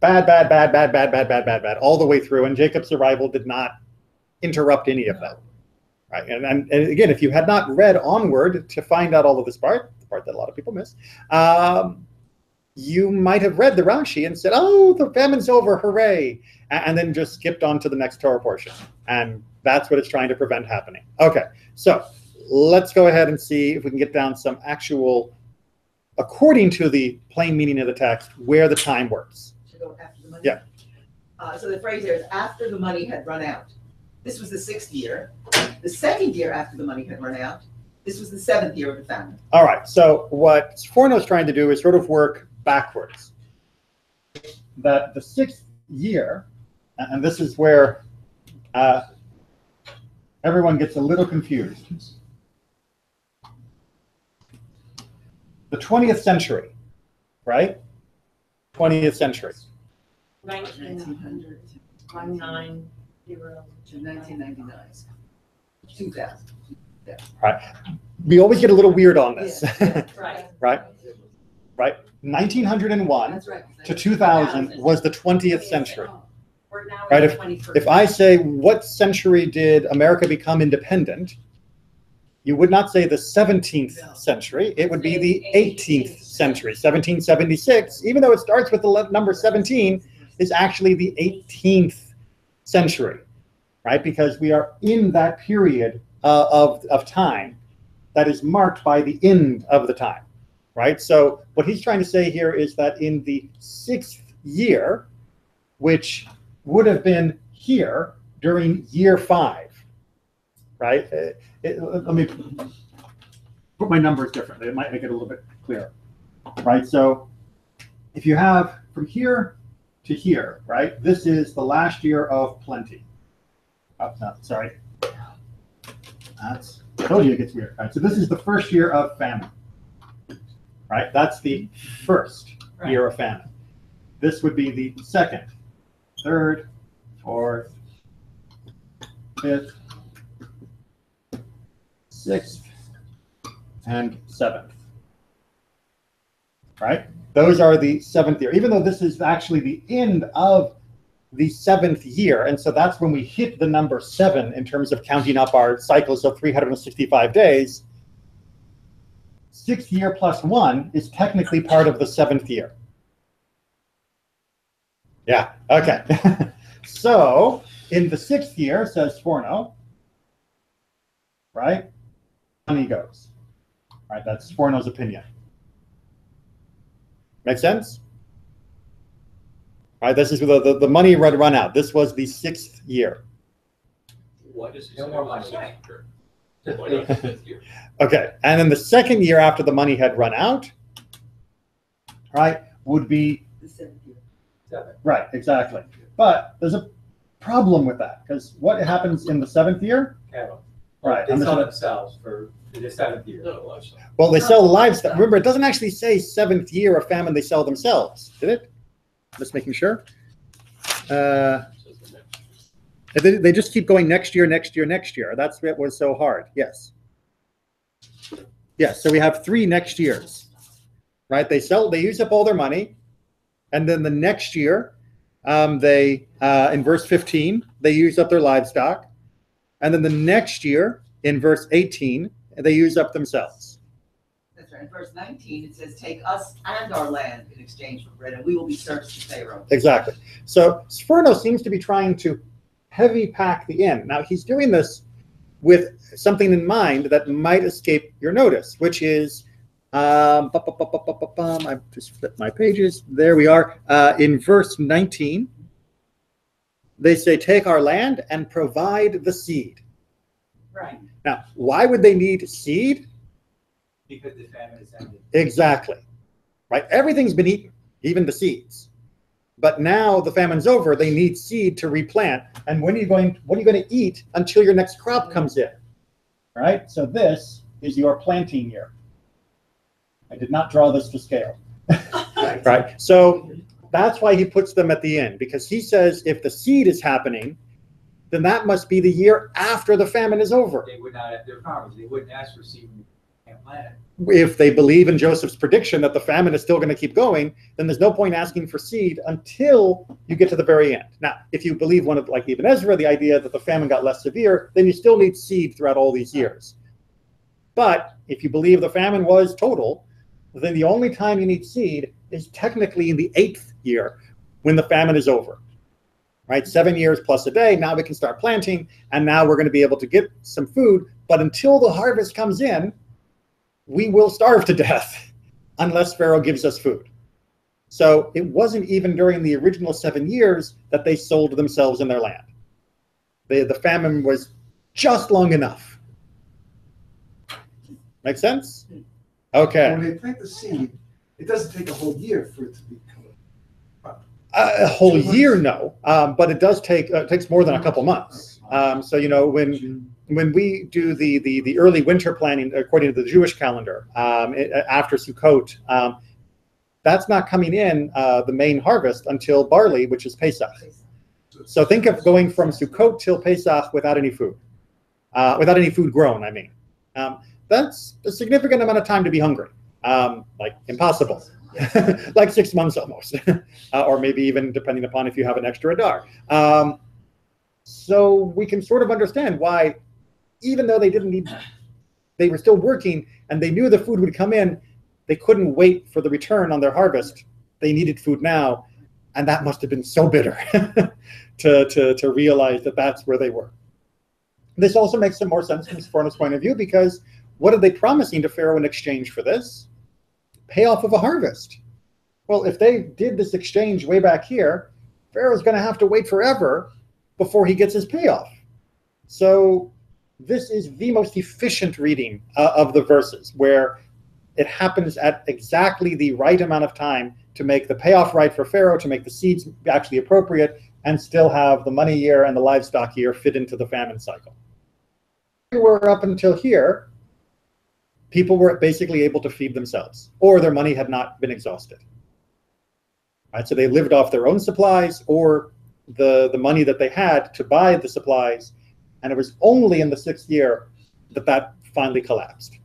bad, bad, bad, bad, bad, bad, bad, bad, bad, all the way through, and Jacob's arrival did not interrupt any of that. Right, and again, if you had not read onward to find out all of this part, the part that a lot of people miss, you might have read the Rashi and said, "Oh, the famine's over, hooray!" and then just skipped on to the next Torah portion, and that's what it's trying to prevent happening. Okay, so let's go ahead and see if we can get down some actual, according to the plain meaning of the text, where the time works. Should go after the money? Yeah. So the phrase there is after the money had run out. This was the 6th year. The 2nd year after the money had run out, this was the 7th year of the famine. All right, so what Forno's trying to do is sort of work backwards. That the 6th year, and this is where everyone gets a little confused. The 20th century, right? 20th century. 1900, 190 To 1999. 2000. Right. We always get a little weird on this. Right. Right? Right? 1901 That's right. to 2000 was the 20th century. We're now Right, in the 21st. If I say, what century did America become independent? You would not say the 17th century. It would be the 18th century. 1776, even though it starts with the number 17, is actually the 18th century, right? Because we are in that period of time that is marked by the end of the time, right? So what he's trying to say here is that in the 6th year, which would have been here during year 5, right? Let me put my numbers differently. It might make it a little bit clearer, right? So if you have from here to here, right? This is the last year of plenty. Oh, no, sorry. That's, I told you it gets weird. Right? So this is the first year of famine, right? That's the first year of famine. This would be the 2nd, 3rd, 4th, 5th, 6th, and 7th, right? Those are the 7th year, even though this is actually the end of the 7th year. And so that's when we hit the number 7 in terms of counting up our cycles of 365 days. 6th year plus 1 is technically part of the 7th year. Yeah, okay. So in the 6th year, says Forno, right? Money goes. Right, that's Forno's opinion. Make sense? All right, this is the money run out. This was the 6th year. Why does he No say more money? money. Why not the 5th year? Okay, and then the 2nd year after the money had run out, right, would be The 7th year. 7. right, exactly. But there's a problem with that because what happens in the 7th year? Cattle. Right. They sell themselves for the 7th year. No, livestock. Well, they sell livestock. Remember, it doesn't actually say 7th year of famine. They sell themselves, did it? Just making sure. It says the next. They just keep going next year, next year, next year. That's what was so hard. Yes. Yes. So we have 3 next years, right? They use up all their money, and then the next year, they in verse 15 they use up their livestock, and then the next year in verse 18 they use up themselves. That's right. In verse 19, it says, "Take us and our land in exchange for bread, and we will be servants to Pharaoh." Exactly. So Sforno seems to be trying to heavy pack the end. Now he's doing this with something in mind that might escape your notice, which is I just flipped my pages. There we are. In verse 19, they say, "Take our land and provide the seed." Right. Now, why would they need seed? Because the famine is ended. Exactly. Right? Everything's been eaten, even the seeds. But now the famine's over, they need seed to replant. And what are you going to eat until your next crop comes in? Right? So this is your planting year. I did not draw this to scale. Right? So that's why he puts them at the end, because he says if the seed is happening, then that must be the year after the famine is over. They would not, they're farmers, they wouldn't ask for seed when you can't plant it. If they believe in Joseph's prediction that the famine is still going to keep going, then there's no point asking for seed until you get to the very end. Now, if you believe one of, like Ibn Ezra, the idea that the famine got less severe, then you still need seed throughout all these years. But if you believe the famine was total, then the only time you need seed is technically in the 8th year when the famine is over. Right? 7 years plus a day, now we can start planting, and now we're going to be able to get some food. But until the harvest comes in, we will starve to death unless Pharaoh gives us food. So it wasn't even during the original 7 years that they sold themselves in their land. The famine was just long enough. Make sense? Okay. When they plant the seed, it doesn't take a whole year for it to become a whole year, no, but it does take takes more than a couple months. So you know, when we do the early winter planning according to the Jewish calendar, after Sukkot, that's not coming in the main harvest until barley, which is Pesach. So think of going from Sukkot till Pesach without any food grown. I mean, that's a significant amount of time to be hungry, like impossible. Like 6 months almost, or maybe even depending upon if you have an extra Adar. So we can sort of understand why, even though they were still working and they knew the food would come in, they couldn't wait for the return on their harvest. They needed food now, and that must have been so bitter to realize that that's where they were. This also makes some more sense from Pharaoh's point of view, because what are they promising to Pharaoh in exchange for this? Payoff of a harvest. Well, if they did this exchange way back here, Pharaoh's going to have to wait forever before he gets his payoff. So this is the most efficient reading of the verses, where it happens at exactly the right amount of time to make the payoff right for Pharaoh, to make the seeds actually appropriate, and still have the money year and the livestock year fit into the famine cycle. Everywhere up until here, people were basically able to feed themselves, or their money had not been exhausted. Right? So they lived off their own supplies or the money that they had to buy the supplies, and it was only in the 6th year that finally collapsed.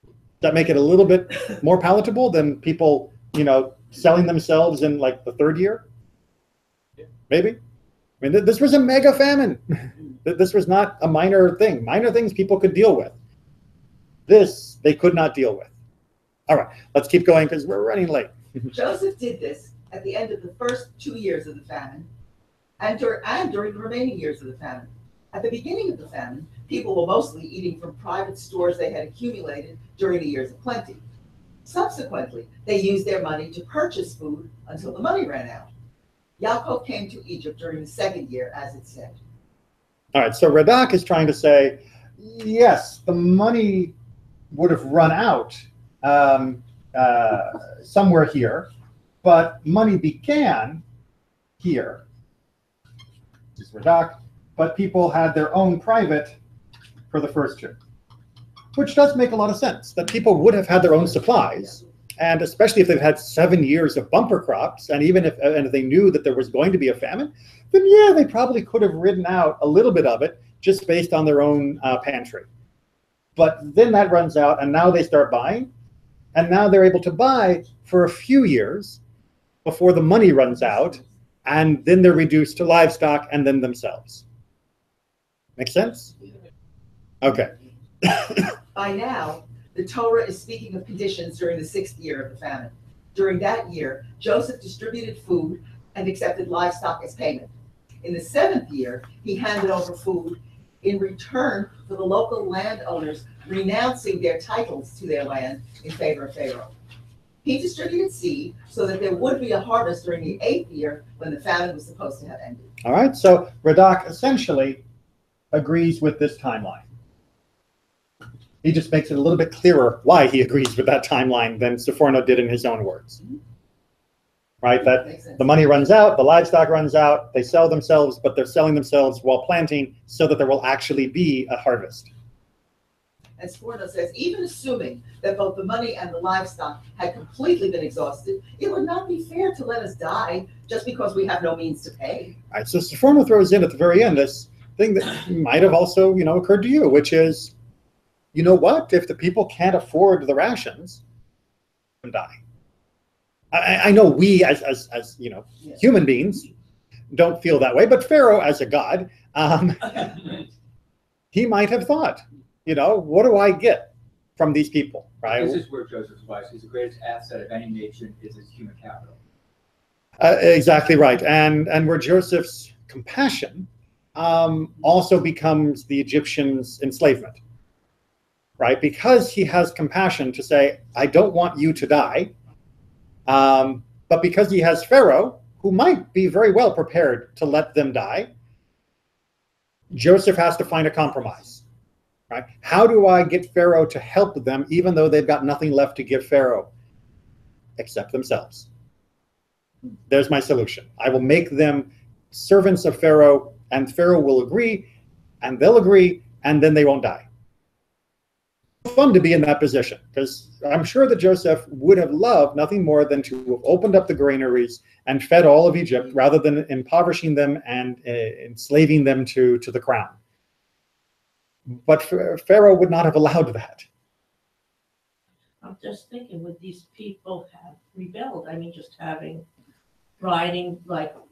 Does that make it a little bit more palatable than people, you know, selling themselves in like the 3rd year? Maybe. I mean, this was a mega famine. This was not a minor thing. Minor things people could deal with. This they could not deal with. All right, let's keep going because we're running late. Joseph did this at the end of the first 2 years of the famine, and during the remaining years of the famine. At the beginning of the famine, people were mostly eating from private stores they had accumulated during the years of plenty. Subsequently, they used their money to purchase food until the money ran out. Yaakov came to Egypt during the 2nd year, as it said. All right, so Radak is trying to say, yes, the money would have run out somewhere here, but money began here. This is Radak, but people had their own private for the first year, which does make a lot of sense, that people would have had their own supplies, and especially if they've had 7 years of bumper crops, and even if they knew that there was going to be a famine, then yeah, they probably could have ridden out a little bit of it just based on their own pantry. But then that runs out, and now they start buying, and now they're able to buy for a few years before the money runs out, and then they're reduced to livestock and then themselves. Make sense? Okay. By now, the Torah is speaking of conditions during the 6th year of the famine. During that year, Joseph distributed food and accepted livestock as payment. In the 7th year, he handed over food in return for the local landowners renouncing their titles to their land in favor of Pharaoh. He distributed seed so that there would be a harvest during the 8th year when the famine was supposed to have ended. All right, so Radak essentially agrees with this timeline. He just makes it a little bit clearer why he agrees with that timeline than Sephorno did in his own words. Right, that the money runs out, the livestock runs out, they sell themselves, but they're selling themselves while planting so that there will actually be a harvest. As Sephorno says, even assuming that both the money and the livestock had completely been exhausted, it would not be fair to let us die just because we have no means to pay. All right, so Sephorno throws in at the very end this thing that might have also, occurred to you, which is, you know what? If the people can't afford the rations, they die. I know we as human beings don't feel that way, but Pharaoh as a god, he might have thought, what do I get from these people, right? This is where Joseph's wise. He's the greatest asset of any nation is its human capital. Exactly right, and where Joseph's compassion also becomes the Egyptians' enslavement, right? Because he has compassion to say, I don't want you to die. But because he has Pharaoh, who might be very well prepared to let them die, Joseph has to find a compromise, right? How do I get Pharaoh to help them even though they've got nothing left to give Pharaoh except themselves? There's my solution. I will make them servants of Pharaoh, and Pharaoh will agree, and they'll agree, and then they won't die. Fun to be in that position, because I'm sure that Joseph would have loved nothing more than to have opened up the granaries and fed all of Egypt rather than impoverishing them and enslaving them to the crown. But Pharaoh would not have allowed that. I'm just thinking, would these people have rebelled? I mean, just riding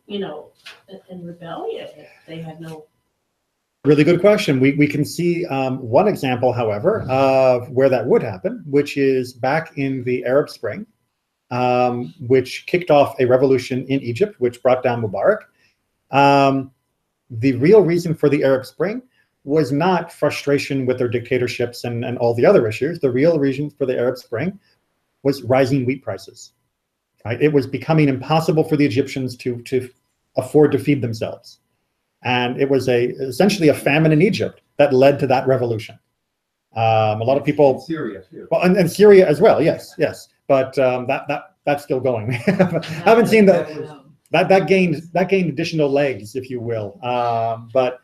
in rebellion if they had no. Really good question. We can see one example, however, of where that would happen, which is back in the Arab Spring, which kicked off a revolution in Egypt, which brought down Mubarak. The real reason for the Arab Spring was not frustration with their dictatorships and all the other issues. The real reason for the Arab Spring was rising wheat prices. Right? It was becoming impossible for the Egyptians to afford to feed themselves. And it was essentially a famine in Egypt that led to that revolution. A lot of people, Syria too. Well, and Syria as well, yes. But that's still going. I haven't seen that gained additional legs, if you will. But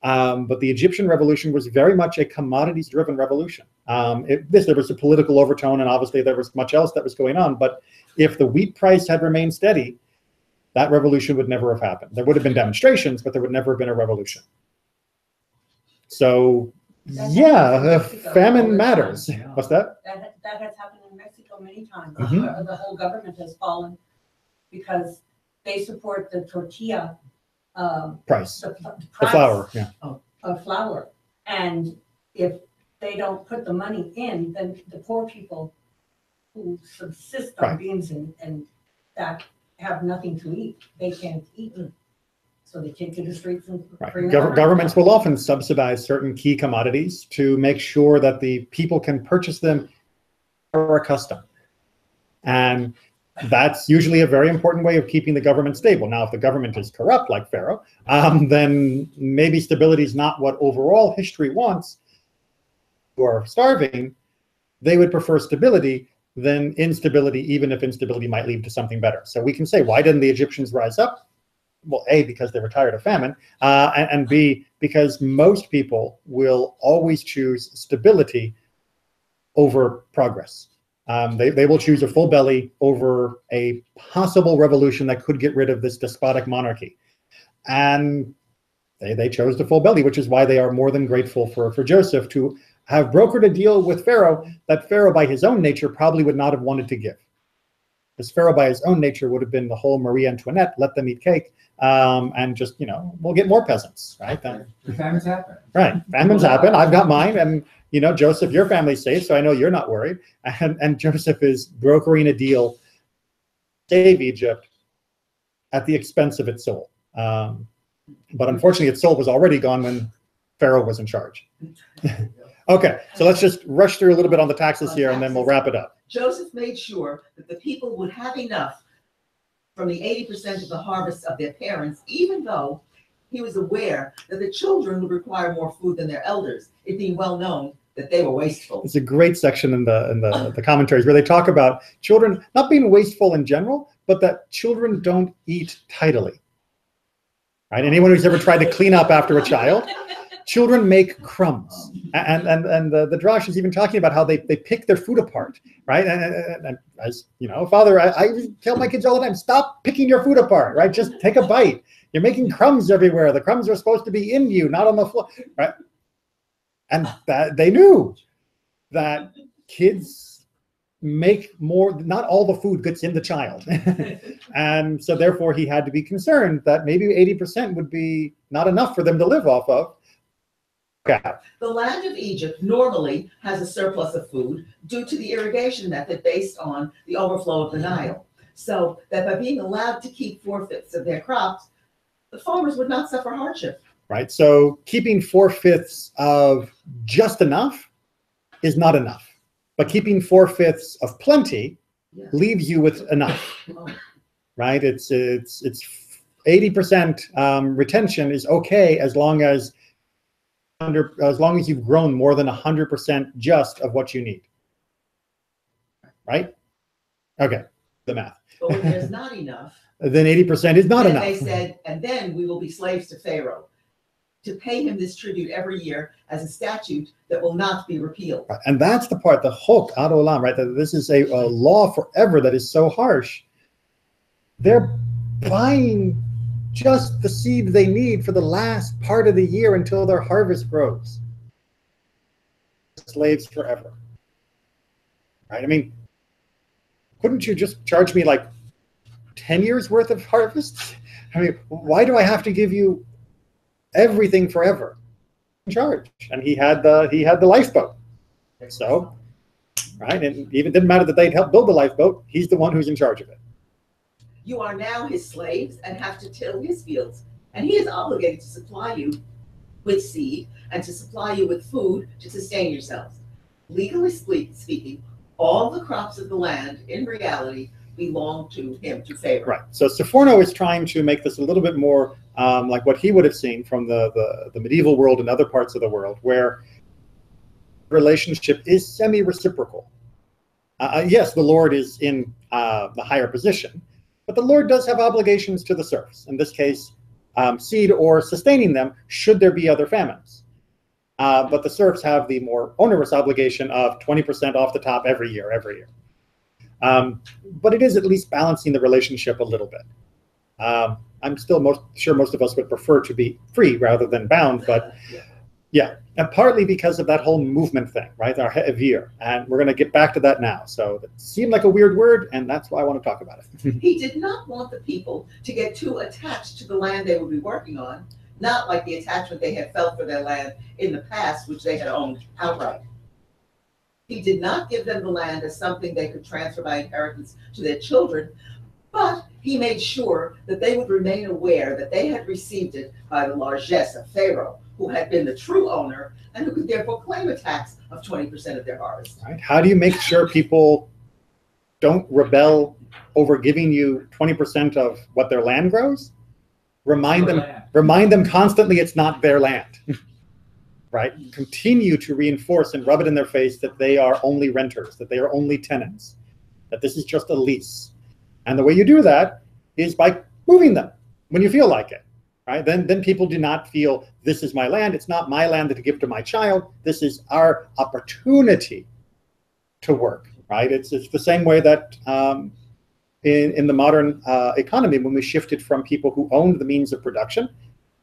the Egyptian revolution was very much a commodities-driven revolution. There was a political overtone, and obviously there was much else that was going on. But if the wheat price had remained steady, that revolution would never have happened. There would have been demonstrations, but there would never have been a revolution. So, famine matters. What's that? That has happened in Mexico many times. Mhm. The whole government has fallen because they support the tortilla Price. the The flour, yeah. of flour. And if they don't put the money in, then the poor people who subsist on Right. beans and that have nothing to eat, they can't eat. So they take to the streets and Right. bring them Governments will often subsidize certain key commodities to make sure that the people can purchase them or accustomed. And that's usually a very important way of keeping the government stable. Now, if the government is corrupt like Pharaoh, then maybe stability is not what overall history wants. Who are starving, they would prefer stability than instability, even if instability might lead to something better. So we can say, why didn't the Egyptians rise up? Well, A, because they were tired of famine, and B, because most people will always choose stability over progress. They will choose a full belly over a possible revolution that could get rid of this despotic monarchy. And they chose the full belly, which is why they are more than grateful for Joseph to have brokered a deal with Pharaoh that Pharaoh, by his own nature, probably would not have wanted to give. Because Pharaoh, by his own nature, would have been the whole Marie Antoinette, let them eat cake, and just, we'll get more peasants, right? The famines happen. Right, famines happen. I've got mine, and Joseph, your family's safe, so I know you're not worried. And Joseph is brokering a deal to save Egypt at the expense of its soul. But unfortunately, its soul was already gone when Pharaoh was in charge. Okay, so let's just rush through a little bit on the taxes here, and then we'll wrap it up. Joseph made sure that the people would have enough from the 80% of the harvest of their parents, even though he was aware that the children would require more food than their elders, it being well known that they were wasteful. It's a great section in the commentaries where they talk about children not being wasteful in general, but that children don't eat tidily. Right? Anyone who's ever tried to clean up after a child, children make crumbs. And the Drash is even talking about how they pick their food apart, right? And as you know, Father, I tell my kids all the time, stop picking your food apart, right? Just take a bite. You're making crumbs everywhere. The crumbs are supposed to be in you, not on the floor, right? And that they knew that kids make more, not all the food gets in the child. And so therefore he had to be concerned that maybe 80% would be not enough for them to live off of. Okay. The land of Egypt normally has a surplus of food due to the irrigation method based on the overflow of the Nile. So that by being allowed to keep 4/5 of their crops, the farmers would not suffer hardship. Right. So keeping 4/5 of just enough is not enough. But keeping 4/5 of plenty leaves you with enough. Right? It's 80% retention is okay as long as you've grown more than 100% just of what you need. Right? Okay. The math. But when there's not enough, then 80% is not enough. They said, and then we will be slaves to Pharaoh, to pay him this tribute every year as a statute that will not be repealed. And that's the part, the hook, ad olam, right? That this is a law forever that is so harsh. They're buying just the seed they need for the last part of the year until their harvest grows. Slaves forever. Right? I mean, couldn't you just charge me like 10 years worth of harvests? I mean, why do I have to give you everything forever? In charge. And he had the lifeboat. So, right, and even didn't matter that they'd helped build the lifeboat, he's the one who's in charge of it. You are now his slaves and have to till his fields, and he is obligated to supply you with seed and to supply you with food to sustain yourselves. Legally speaking, all the crops of the land in reality belong to him, to Pharaoh. Right. So Seforno is trying to make this a little bit more like what he would have seen from the medieval world and other parts of the world, where relationship is semi-reciprocal. Yes, the Lord is in the higher position, but the Lord does have obligations to the serfs. In this case, seed or sustaining them should there be other famines. But the serfs have the more onerous obligation of 20% off the top every year. But it is at least balancing the relationship a little bit. I'm still sure most of us would prefer to be free rather than bound, but yeah, and partly because of that whole movement thing, right? Our hevir, and we're going to get back to that now. So it seemed like a weird word, and that's why I want to talk about it. He did not want the people to get too attached to the land they would be working on, not like the attachment they had felt for their land in the past, which they had owned outright. He did not give them the land as something they could transfer by inheritance to their children, but he made sure that they would remain aware that they had received it by the largesse of Pharaoh, who had been the true owner and who could therefore claim a tax of 20% of their harvest. Right. How do you make sure people don't rebel over giving you 20% of what their land grows? Remind them constantly it's not their land. Right? Continue to reinforce and rub it in their face that they are only renters, that they are only tenants, that this is just a lease. And the way you do that is by moving them when you feel like it. Right? Then people do not feel this is my land. It's not my land to give to my child. This is our opportunity to work. Right? It's the same way that in the modern economy, when we shifted from people who owned the means of production,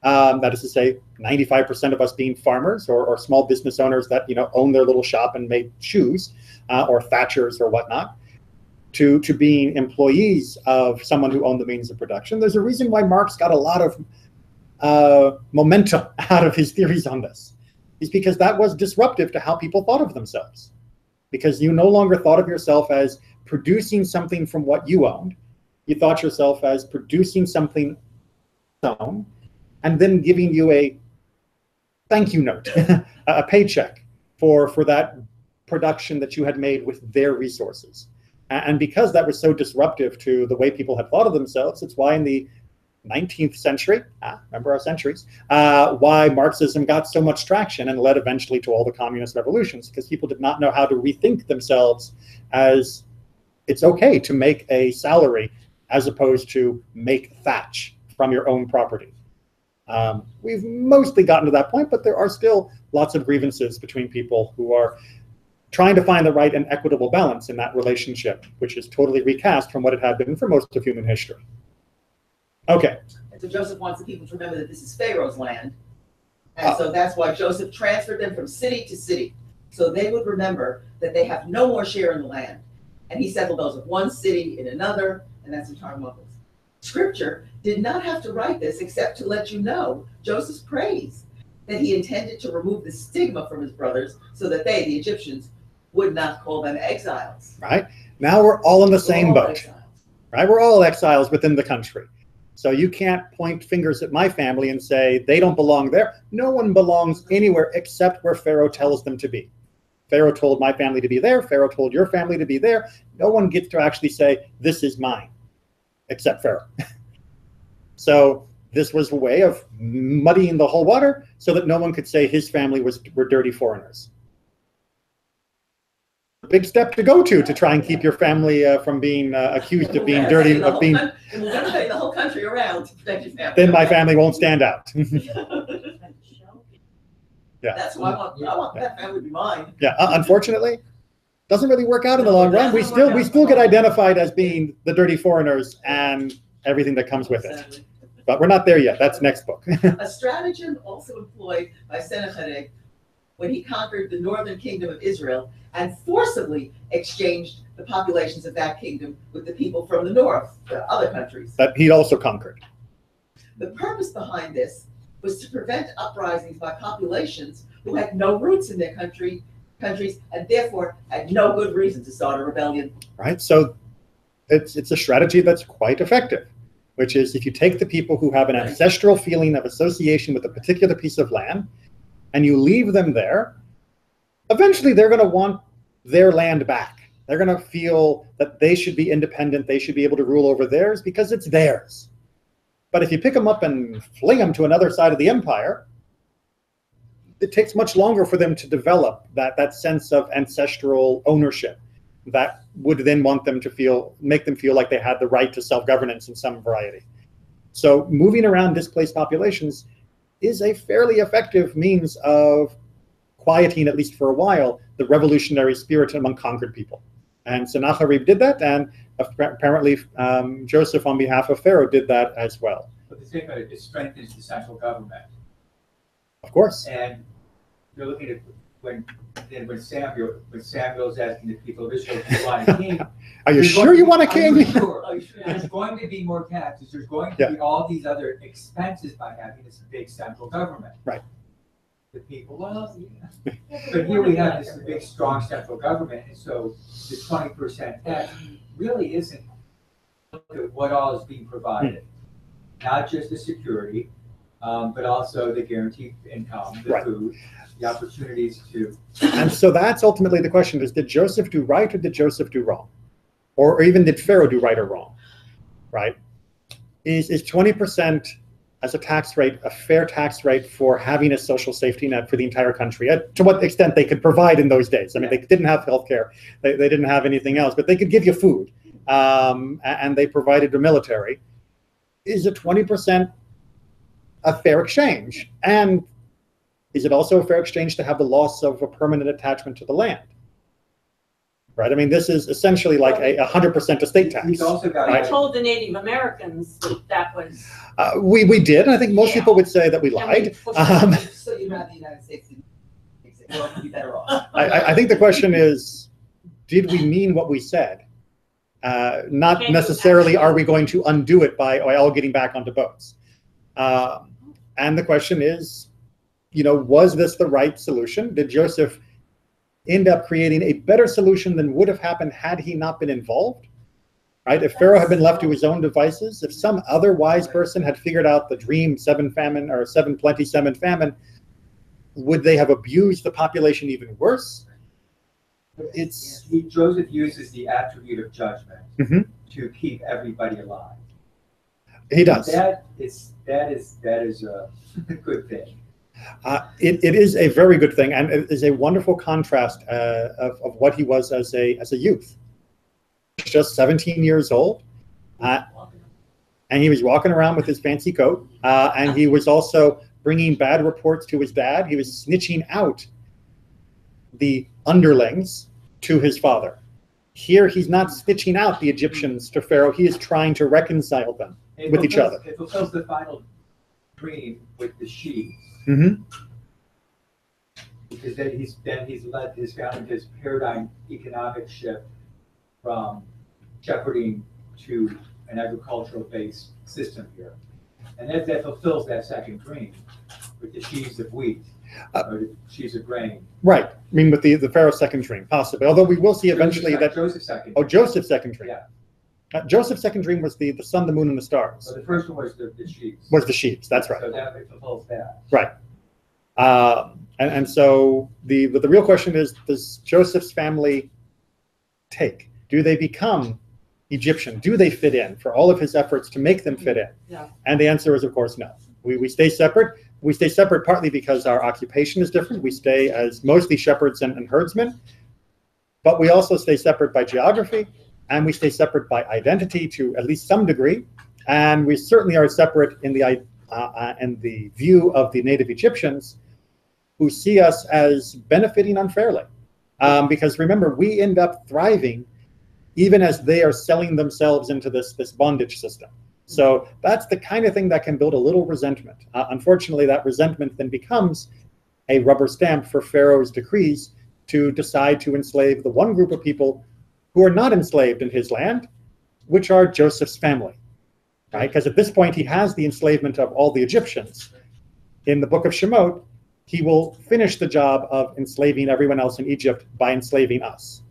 that is to say, 95% of us being farmers or small business owners that own their little shop and made shoes, or thatchers or whatnot, to being employees of someone who owned the means of production. There's a reason why Marx got a lot of momentum out of his theories on this. Is because that was disruptive to how people thought of themselves. Because you no longer thought of yourself as producing something from what you owned. You thought yourself as producing something own, and then giving you a thank you note, a paycheck for that production that you had made with their resources. And because that was so disruptive to the way people had thought of themselves, it's why in the 19th century, remember our centuries, why Marxism got so much traction and led eventually to all the communist revolutions, because people did not know how to rethink themselves as it's okay to make a salary as opposed to make thatch from your own property. We've mostly gotten to that point, but there are still lots of grievances between people who are trying to find the right and equitable balance in that relationship, which is totally recast from what it had been for most of human history. Okay. And so Joseph wants the people to remember that this is Pharaoh's land. And so that's why Joseph transferred them from city to city. So they would remember that they have no more share in the land. And he settled those of one city in another, and that's in Tarmukos. Scripture did not have to write this except to let you know Joseph's praise, that he intended to remove the stigma from his brothers so that they, the Egyptians, would not call them exiles. Right. Now we're all in the same boat. Exiles. Right. We're all exiles within the country. So you can't point fingers at my family and say they don't belong there. No one belongs anywhere except where Pharaoh tells them to be. Pharaoh told my family to be there. Pharaoh told your family to be there. No one gets to actually say, this is mine, except Pharaoh. So this was a way of muddying the whole water so that no one could say his family were dirty foreigners. A big step to go to try and keep your family from being accused of being dirty, of being... And we're going to take the whole country around to protect your family. Then my family won't stand out. Yeah. That's why I want that family to be mine. Yeah, unfortunately, doesn't really work out in the long run. We still get identified as being the dirty foreigners and everything that comes with it. But we're not there yet. That's next book. A stratagem also employed by Sennacherib when he conquered the northern kingdom of Israel and forcibly exchanged the populations of that kingdom with the people from the north, the other countries. That he'd also conquered. The purpose behind this was to prevent uprisings by populations who had no roots in their countries and therefore had no good reason to start a rebellion. Right. So it's a strategy that's quite effective, which is if you take the people who have an ancestral feeling of association with a particular piece of land and you leave them there, eventually they're going to want their land back. They're going to feel that they should be independent. They should be able to rule over theirs because it's theirs. But if you pick them up and fling them to another side of the empire, it takes much longer for them to develop that sense of ancestral ownership that would then want them to make them feel like they had the right to self-governance in some variety. So moving around displaced populations is a fairly effective means of quieting, at least for a while, the revolutionary spirit among conquered people. And Sennacherib did that, and apparently Joseph, on behalf of Pharaoh, did that as well. But the thing about it strengthens the central government. Of course. And you're looking at when Samuel's asking the people of Israel, do you want a king? Are you sure you want a king? Sure? There's going to be more taxes. There's going to be all these other expenses by having this big central government. Right. The people, well, yeah. But here we have this big, strong central government, and so the 20% tax really isn't what all is being provided. Not just the security, but also the guaranteed income, the food, the opportunities to. And so that's ultimately the question: is did Joseph do right or did Joseph do wrong, or even did Pharaoh do right or wrong? Right? Is 20% as a tax rate a fair tax rate for having a social safety net for the entire country? To what extent they could provide in those days? I mean, they didn't have healthcare, they didn't have anything else, but they could give you food, and they provided the military. Is a 20% a fair exchange? And is it also a fair exchange to have the loss of a permanent attachment to the land? Right. I mean, this is essentially like a 100% estate tax. He's also got. I told the Native Americans that was. We did, and I think most people would say that we lied. So you'd rather the United States would be better off. I think the question is, did we mean what we said? Not necessarily are we going to undo it by all getting back onto boats. And the question is, was this the right solution? Did Joseph end up creating a better solution than would have happened had he not been involved? Right? If Pharaoh had been left to his own devices, if some other wise person had figured out the dream 7 famine or 7 plenty, 7 famine, would they have abused the population even worse? Joseph uses the attribute of judgment to keep everybody alive. He does. That is a good thing. It is a very good thing, and it is a wonderful contrast of what he was as a youth. Just 17 years old, and he was walking around with his fancy coat, and he was also bringing bad reports to his dad. He was snitching out the underlings to his father. Here, he's not snitching out the Egyptians to Pharaoh. He is trying to reconcile them with each other. It fulfills the final dream with the sheaves. Mm-hmm. Because then he's led his family to this paradigm economic shift from shepherding to an agricultural-based system here. And that fulfills that second dream with the sheaves of wheat, or the sheaves of grain. Right. I mean, with the Pharaoh's second dream, possibly. Although we will see eventually that Joseph's second. Oh, Joseph's second dream. Yeah. Joseph's second dream was the sun, the moon, and the stars. So the first one was the sheaves. Was the sheaves? That's right. So that fulfills that. Right. And so the real question is: does Joseph's family take? Do they become Egyptian? Do they fit in for all of his efforts to make them fit in? Yeah. And the answer is, of course, no. We stay separate. We stay separate partly because our occupation is different. We stay as mostly shepherds and herdsmen, but we also stay separate by geography, and we stay separate by identity to at least some degree. And we certainly are separate in the view of the native Egyptians, who see us as benefiting unfairly. Because remember, we end up thriving even as they are selling themselves into this bondage system. So that's the kind of thing that can build a little resentment. Unfortunately, that resentment then becomes a rubber stamp for Pharaoh's decrees to decide to enslave the one group of people who are not enslaved in his land, which are Joseph's family, right? Because at this point, he has the enslavement of all the Egyptians. In the book of Shemot, he will finish the job of enslaving everyone else in Egypt by enslaving us.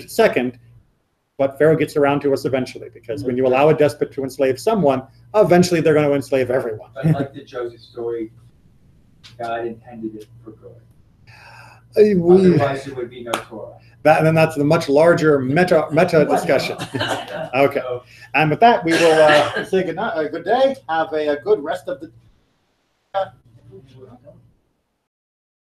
Second, but Pharaoh gets around to us eventually, because when you allow a despot to enslave someone, eventually they're going to enslave everyone. But like the Joseph story, God intended it for good. Otherwise, there would be no Torah. And that's the much larger meta discussion. Okay. And with that, we will say good night, good day. Have a good rest of the